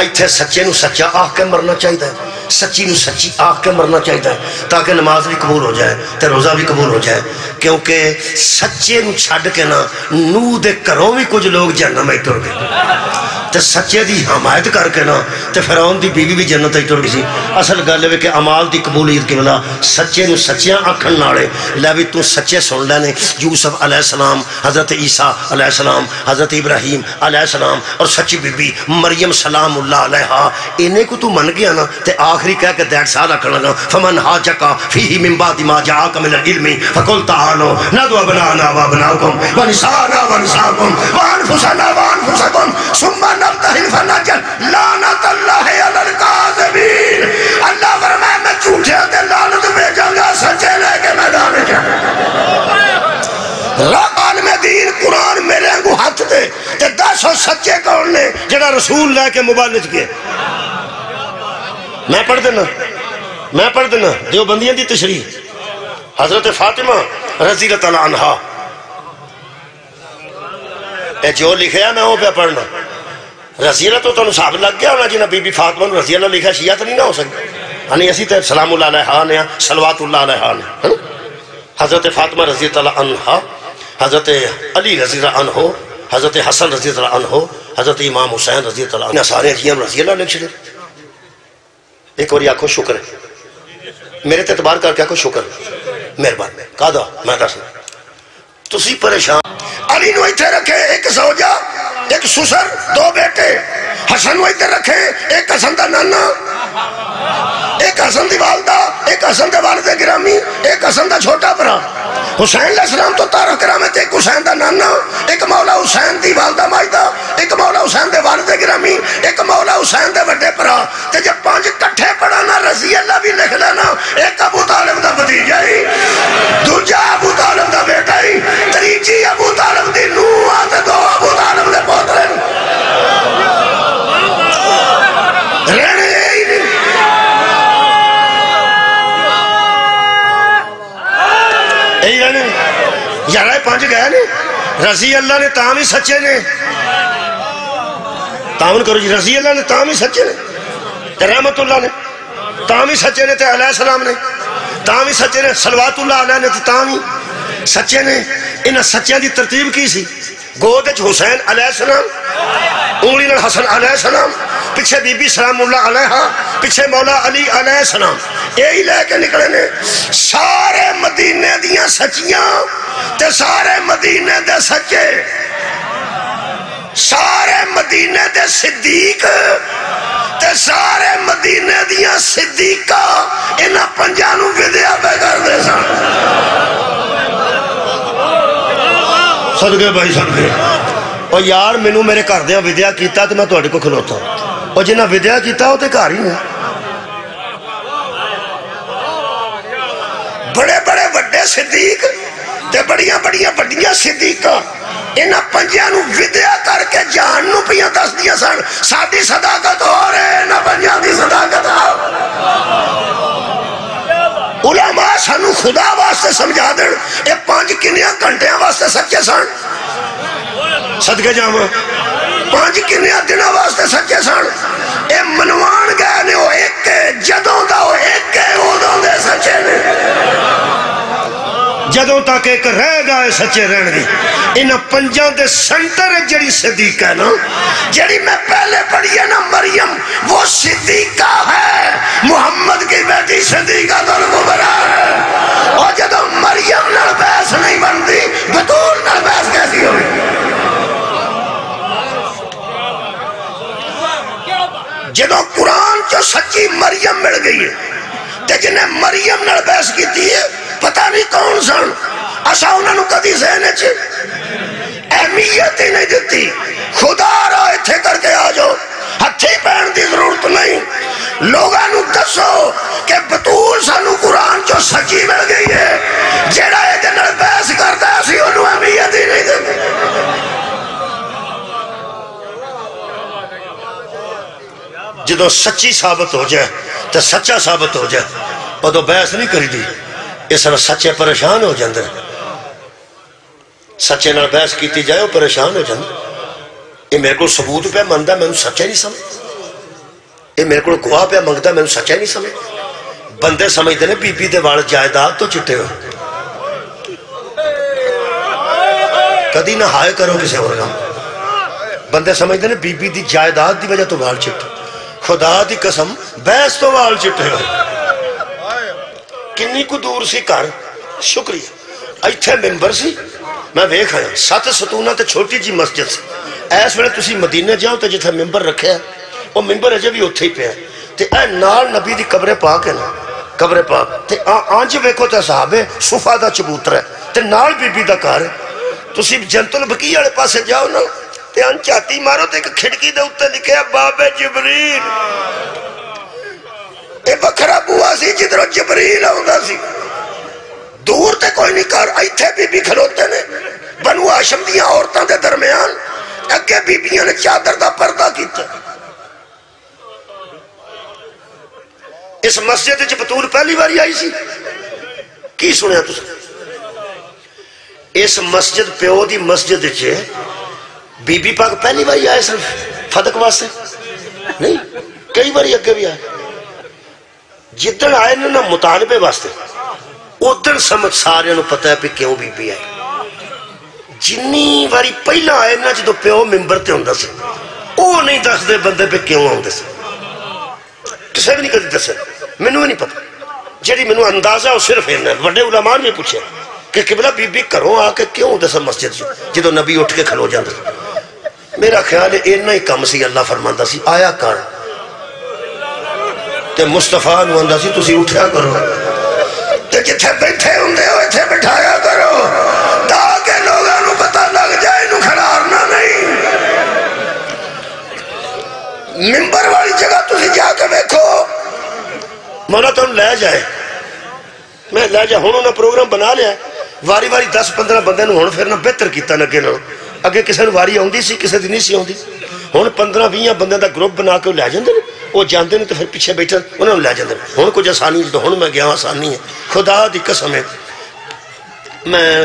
ایتھے سچے نو سچا آکھ کے مرنا چاہیے ہے، سچی نو سچی آکھ کے مرنا چاہیے ہے تاکہ نماز بھی قبول ہو جائے تے روزہ بھی قبول ہو جائے، کیونکہ سچے نو چھڑ کے نا نو دے کروں بھی کچھ لوگ جہنم میں ٹر گئے تے سچے دی حمایت کر کے نا تے فرعون دی بیوی بھی جنت ہی ٹر گئی سی۔ اصل گل ہے کہ اعمال دی قبولیت کے بلا سچے نو سچیاں آکھن نالے لے بھی تو سچے سن لینے، یوسف علیہ السلام، حضرت عیسیٰ علیہ السلام، حضرت ابراہیم علیہ السلام اور سچی بی بی مریم سلام اللہ علیہا، انہیں کو تو من گیا نا تے آخری کہہ کے 1.5 سال آکھن لگا فمن حاجکا فیہ من بعد ما جاءک من العلم فقل تعالوا ندعو ابناءنا وابناءکم ونساءنا ونساءکم وانفسنا وانفسکم ثم نبتہل فنجل لعنت اللہ علی الکاذبین۔ اللہ فرمائے میں جھوٹے تے لعنت بھیجاں گا سچے لے کے میدان میں رب عالم دین قرآن میرے انگو ہاتھ دے تے 10 سچے کون نے جڑا رسول لے کے مبالغ کیے۔ میں پڑھ دینا دیوبندیاں دی تشریح حضرت فاطمہ رضی اللہ عنہا، اے جو لکھیا میں وہ پہ پڑھنا، رضی اللہ تو تنہوں صاحب لگ گیا ہونا جنہ بی بی فاطمہ رضی اللہ لکھا شیعہ تو نہیں نہ ہو سکتا، ہنی اسی تے سلام اللہ علیہ نے صلوات اللہ علیہ نے، حضرت فاطمہ رضی اللہ عنہا، حضرت علی رضی اللہ عنہ، حضرت حسن رضی اللہ عنہ، حضرت امام حسین رضی اللہ عنہ، سارے جیہاں رضی اللہ لکھ چھڑے۔ ایک اور آکھو شکر ہے، میرے اعتبار کر کے آکھو شکر مہربان کہا دا میں دس تسی پریشان۔ علی نو ایتھے رکھے ایک زوجہ ایک سسر 2 بیٹے، حسن نو ایتھے رکھے ایک حسن دا نانا، ایک حسن دی والدہ، ایک حسن دے والد گرامی، ایک حسن دا چھوٹا برا، حسین علیہ السلام تو تارہ کرامت، ایک حسین دا نانا، ایک مولا حسین دی والدہ مائدہ، ایک مولا حسین دے والد گرامی، ایک مولا حسین دے وڈے برا، تے جب 5 کٹھے پڑھانا رضی اللہ بھی لکھ لینا، ایک ابو طالب دا بھتیجا ہی، دوجا ابو طالب دا بیٹا ہی، تریجی ابو طالب دی نوح آتے 2 ابو طالب دے پوترے رہنے ہی نہیں۔ یہی رہنے یارہ 5 گئے نے، رضی اللہ نے تاہم ہی سچے نے، تعاون کرو جی، رضی اللہ نے تاہم ہی سچے نے، تے رحمت اللہ نے تاہم ہی سچے نے، تے علیہ السلام نے تاہم ہی سچے نے، صلوات اللہ علیہ نے تاہم ہی سچے نے۔ انہاں سچیاں دی ترتیب کی سی؟ گودج حسین علیہ السلام، انگلی نال حسن علیہ السلام، پیچھے بی بی سلام اللہ علیہ، پیچھے مولا علی علیہ السلام، یہی لے کے نکلے نے سارے مدینے دیاں سچیاں تے سارے مدینے دے سچے، سارے مدینے دے صدیق تے سارے مدینے دیاں صدیقہ، انہاں 5 نو ودیا پہ کر دے سن۔ صدقے بھائی صدقے، اور یار مینوں میرے گھر دیاں ودیا کیتا تے میں تہاڈے کو کھلوتا، اور جنہاں ودیا کیتا وہ تے گھر ہی ہیں، بڑے بڑے وڈے صدیق تے بڑیاں بڑیاں وڈیاں صدیقہ، انہاں 5 نو ودیا کر کے جان نو پیاں دس دیا سن، ساڈی صداقت ہو رہے انہاں 5 دی صداقت آ۔ علماء سانو خدا واسطے سمجھا دیں، اے 5 کنیاں گھنٹیاں واسطے سچے سن، صدقے جاواں 5 کنیاں دنوں واسطے سچے سن، اے منوان گئے نے وہ ایک جدوں دا وہ ایک اودوں دے سچے نے، جدوں تک ایک رہ گئے سچے رہن دی۔ انہاں 5 دے سنٹر جڑی صدیقہ ہے نا، جڑی میں پہلے پڑھی ہے نا مریم، وہ صدیقہ ہے، محمد کی بیٹی صدیقہ الکبریٰ ہے، اور جدوں مریم نال بحث نہیں بنتی بطول نال بحث کیسی ہوئی؟ تے جنہیں مریم نال بحث کی ہے پتہ نہیں کون سن اسا انہوں نے کدی ذہن چ اہمیت ہی نہیں دیتی خدا را اتھے کر کے آ جاؤ ہتھی پہن دی ضرورت نہیں لوگاں نو دسو کہ بطول سانو قرآن جو سچی مل گئی ہے جیڑا یہ دنال بحث کرتا ہے اسی انہوں اہمیت ہی نہیں دیتی جدو سچی ثابت ہو جائے تو سچا ثابت ہو جائے اور تو بحث نہیں کری دی اس طرح سچے پریشان ہو جاندے سچے نال بحث کیتی جائے وہ پریشان ہو جاندے یہ میرے کو ثبوت پہ مندہ میں انہوں سچا نہیں سمجھ یہ میرے کو گواہ پہ منگتا میں انہوں سچا نہیں سمجھ بندے سمجھ دینے بی بی دے وال جائیداد تو چٹے ہو کدی نہ ہائے کرو کسے اور گا بندے سمجھ دینے بی بی دی جائیداد دی وجہ تو وال چٹے خدا دی قسم بحث تو وال چٹے ہو کنی کو دور سی کر شکریہ ایتھے ممبر سی میں ویکھ آیا 7 ستونہ تے چھوٹی جی مسجد سی ایس ویلے تسی مدینہ جاؤ تے جتھے ممبر رکھے ہیں وہ ممبر اجے بھی اتھے ہی پہ ہے تے اے نال نبی دی قبر پاک ہے نا قبر پاک تے آنج ویکھو تے صحابے صفا دا چبوتر ہے تے نال بی بی دا کار ہے تسی جنت البقیع والے پاسے جاؤ نا تے انچاتی مارو تے ایک کھڑکی دے اوتے لکھے ہے باب جبریل اے بکھرا بوا سی جدھر جبریل آوندا سی دور تے کوئی نہیں کر ایتھے بی بی کھلوتے نے بنو ہاشم دیاں عورتاں دے درمیان اگے بی بیاں نے چادر دا پردہ کیتا اس مسجد وچ بطول پہلی باری آئی سی کی سنیا تساں اس مسجد پیو دی مسجد وچ بی بی پاک پہلی باری آئے صرف فتق واسطے نہیں کئی باری اگے بھی آئے جدن آئے نا مطالبے واسطے ادھر سمجھ سارے نو پتہ ہے پہ کیوں بی بی آئے جنی واری پہلا آئے نا جدو پیو ممبر تے ہوندہ سے او نہیں دس دے بندے پہ کیوں ہوندے سے کسے بھی نہیں کہتے دسے میں نہیں پتہ جیڑی میں اندازہ ہو صرف ہے بڑے علماء نے پوچھے کہ قبلہ بی بی کروں آکے کیوں ہوندے سے مسجد جدو نبی اٹھ کے کھلو جاندے میرا خیال ہے اینا ہی کم سی اللہ فرماندہ سی آیا کر تے مصطفیٰ نو اندہ سی تسی اٹھیا کرو تے جتھے بیٹھے ہوندے ہو اتھے بٹھایا کرو تاکہ لوگاں نو پتہ لگ جائے نو کھڑارنا نہیں ممبر والی جگہ تسی جا کے بیکھو مولا تو لے جائے میں لے جائے ہونوں نے پروگرام بنا لیا واری واری 10-15 بندے نو ہون پھر نہ بہتر کیتا نگے نو اگے کسے نو واری آؤندی سی کسے دی نہیں سی آؤندی ہون 15-20 بندے دا گروپ بنا کے لے جاندے وہ جاندے نے تو پھر پیچھے بیٹھا انہوں نے لے جاندے ہون کچھ آسانی تو ہون میں گیا آسانی ہے خدا دی قسم ہے میں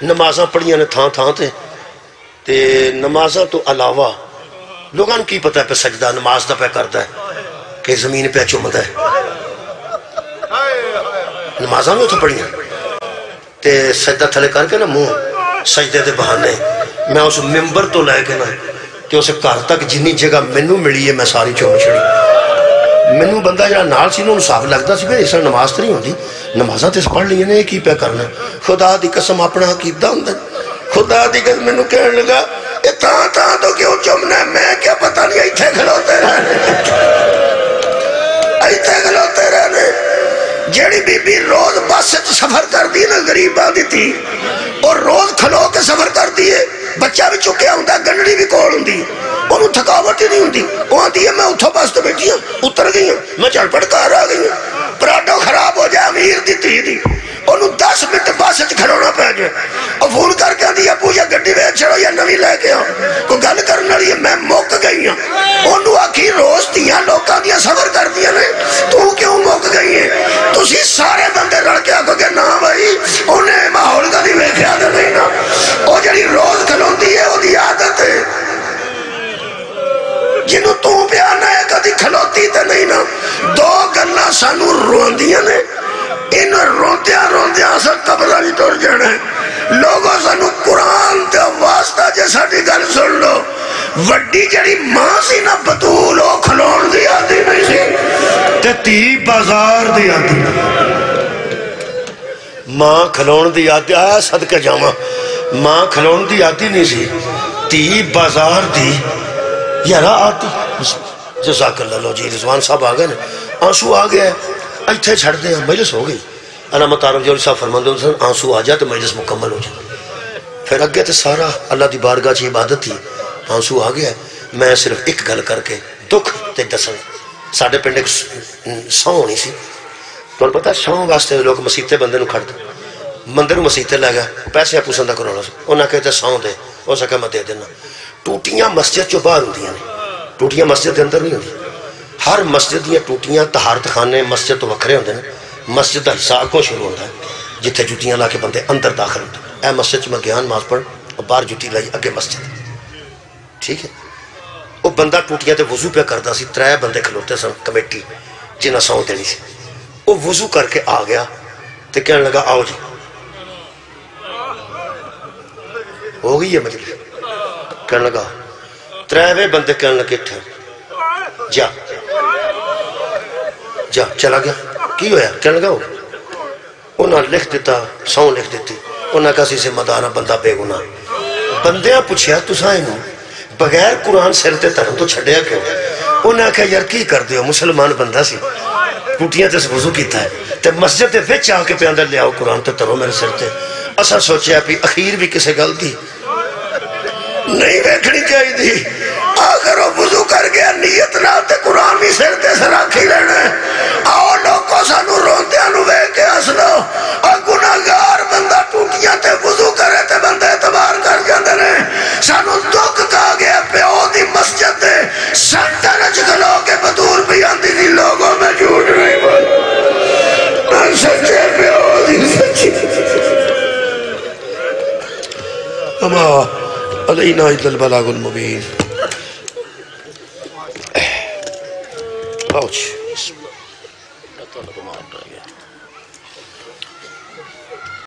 نمازاں پڑھیاں نے تھاں تھاں تے نمازاں تو علاوہ لوگاں کی پتہ ہے پہ سجدہ نماز دا پہ کرتا ہے کہ زمین پہ چومدہ ہے نمازاں میں تو پڑھیاں تے سجدہ تھلے کر کے نا منہ سجدے دے بہانے میں اس ممبر تو لے کے نا کہ اسے کار تک جنی جگہ منو ملی ہے میں ساری چوم چھڑی منو بندہ جہاں نال سی انہوں صاف لگتا سی بھئی اس طرح نماز تو نہیں ہوندی نمازاں تے پڑھ لیے نے کی پہ کرنا خدا دی قسم اپنا حقیقدہ ہوندہ خدا دی قسم منو کہنے لگا تاں تو کیوں چومنا ہے میں کیا پتہ نہیں ایتھے کھلوتے رہنے ایتھے کھلوتے رہنے جیڑی بی بی روز بس سفر کر دی نا غریب آدھی تھی اور روز کھلو کے سفر کر دیئے بچہ بھی چکیا ہوندہ گنڈی بھی کول ہوندی انہوں تھکاوٹ ہی نہیں ہوندی وہاں دیئے میں اتھو بس تو بیٹھی ہوں اتر گئی ہوں میں چل پڑ کار آ گئی ہوں پراٹو خراب ہو جائے امیر دی تھی دی انہوں 10 منٹ بس کھلونا پہ جائے اور فون کر کے دیا پوچھا گڈی ویچ چھڑو یا نوی لے کے ہوں کوئی گل کرنے لئے میں موک گئی ہوں انہوں آکھی روز دیاں لوکاں دیا سفر کر دیا نہیں تو کیوں موک گئی ہیں تسی سارے بندے رڑ کے آکھو کہ نا بھائی انہیں ماحول کا دی ویکھے آدھے نہیں نا وہ جڑی روز کھلون دی ہے وہ دی عادت ہے جنہوں تو بیانا ہے کدی کھلوتی تے نہیں نا 2 گلہ سانو رون دیا نے ان روندیاں سا قبرہ نہیں توڑ جانا ہے لوگوں سانو قرآن تے واسطہ جیسا دی گل سن لو وڈی جڑی ماں سی نا بطول ہو کھلون دی آدھی نہیں سی تے تی بازار دی آدھی ماں کھلون دی آدھی آیا صدقہ جاما ماں کھلون دی آدھی نہیں سی تی بازار دی یارا آتی جزاک اللہ لو جی رضوان صاحب آگئے نا آنسو آگئے اتنے چھڑ دے مجلس ہو گئی علامہ تعارف جوہری صاحب فرماندے سن آنسو آ جائے تو مجلس مکمل ہو جائے پھر اگے تو سارا اللہ دی بارگاہ چ عبادت تھی آنسو آ گیا میں صرف ایک گل کر کے دکھ تے دسن ساڈے پنڈ ایک سو ہونی سی تو پتہ سو واسطے لوگ مسیتے بندے نو کھڑ دے بندے نو مسیتے لے گیا پیسے پوسن دا کرونا انہاں کہتے سو دے ہو سکے میں دے دینا ٹوٹیاں مسجد چوں باہر ہوندیاں نے ٹوٹیاں مسجد دے اندر نہیں ہوندی ہر مسجد دیاں ٹوٹیاں طہارت خانے مسجد تو وکھرے ہوندے نے مسجد دا حصہ اگوں شروع ہوتا ہے جتھے جوتیاں لا کے بندے اندر داخل ہوتے اے مسجد میں گیا نماز پڑھ اور باہر جوتی لائی اگے مسجد ٹھیک ہے وہ بندہ ٹوٹیاں تے وضو پہ کرتا سی 3 بندے کھلوتے سن کمیٹی جنہیں سو دینی سی وہ وضو کر کے آ گیا تے کہنے لگا آؤ جی ہو گئی ہے مجلس کہنے لگا 3 بندے کہنے لگے ٹھہر جا جا چلا گیا کی ہویا کہنے لگا انہاں لکھ دیتا سو لکھ دیتی انہاں کہا سی سے مدارہ بندہ بے گناہ بندیاں پوچھیا تساں انہوں بغیر قرآن سر تے ترم تو چھڑیا کیوں انہاں کہا یار کی کر دیو مسلمان بندہ سی ٹوٹیاں تے وضو کیتا ہے تے مسجد تے وچ آ کے پہ اندر لے آؤ قرآن تے ترو میرے سر تے اسا سوچیا بھی اخیر بھی کسے گل دی نہیں ویکھنی چاہیے دی آخر وہ وضو کر گیا نیت نہ تے قرآن بھی سر تے سراکھی لینا ہے آؤ لوگوں سانو روندیاں نو ویکھ کے ہسلو اور گناہگار بندہ ٹوٹیاں تے وضو کرے تے بندے اعتبار کر جاندے نے سانو دکھ کہا گیا پیو دی مسجد دے سنٹر وچ کھلو کے بدور بھی آندی دی لوگوں میں جھوٹ نہیں بول سچے پیو دی سچی اما علینا الا البلاغ المبین. Ouch.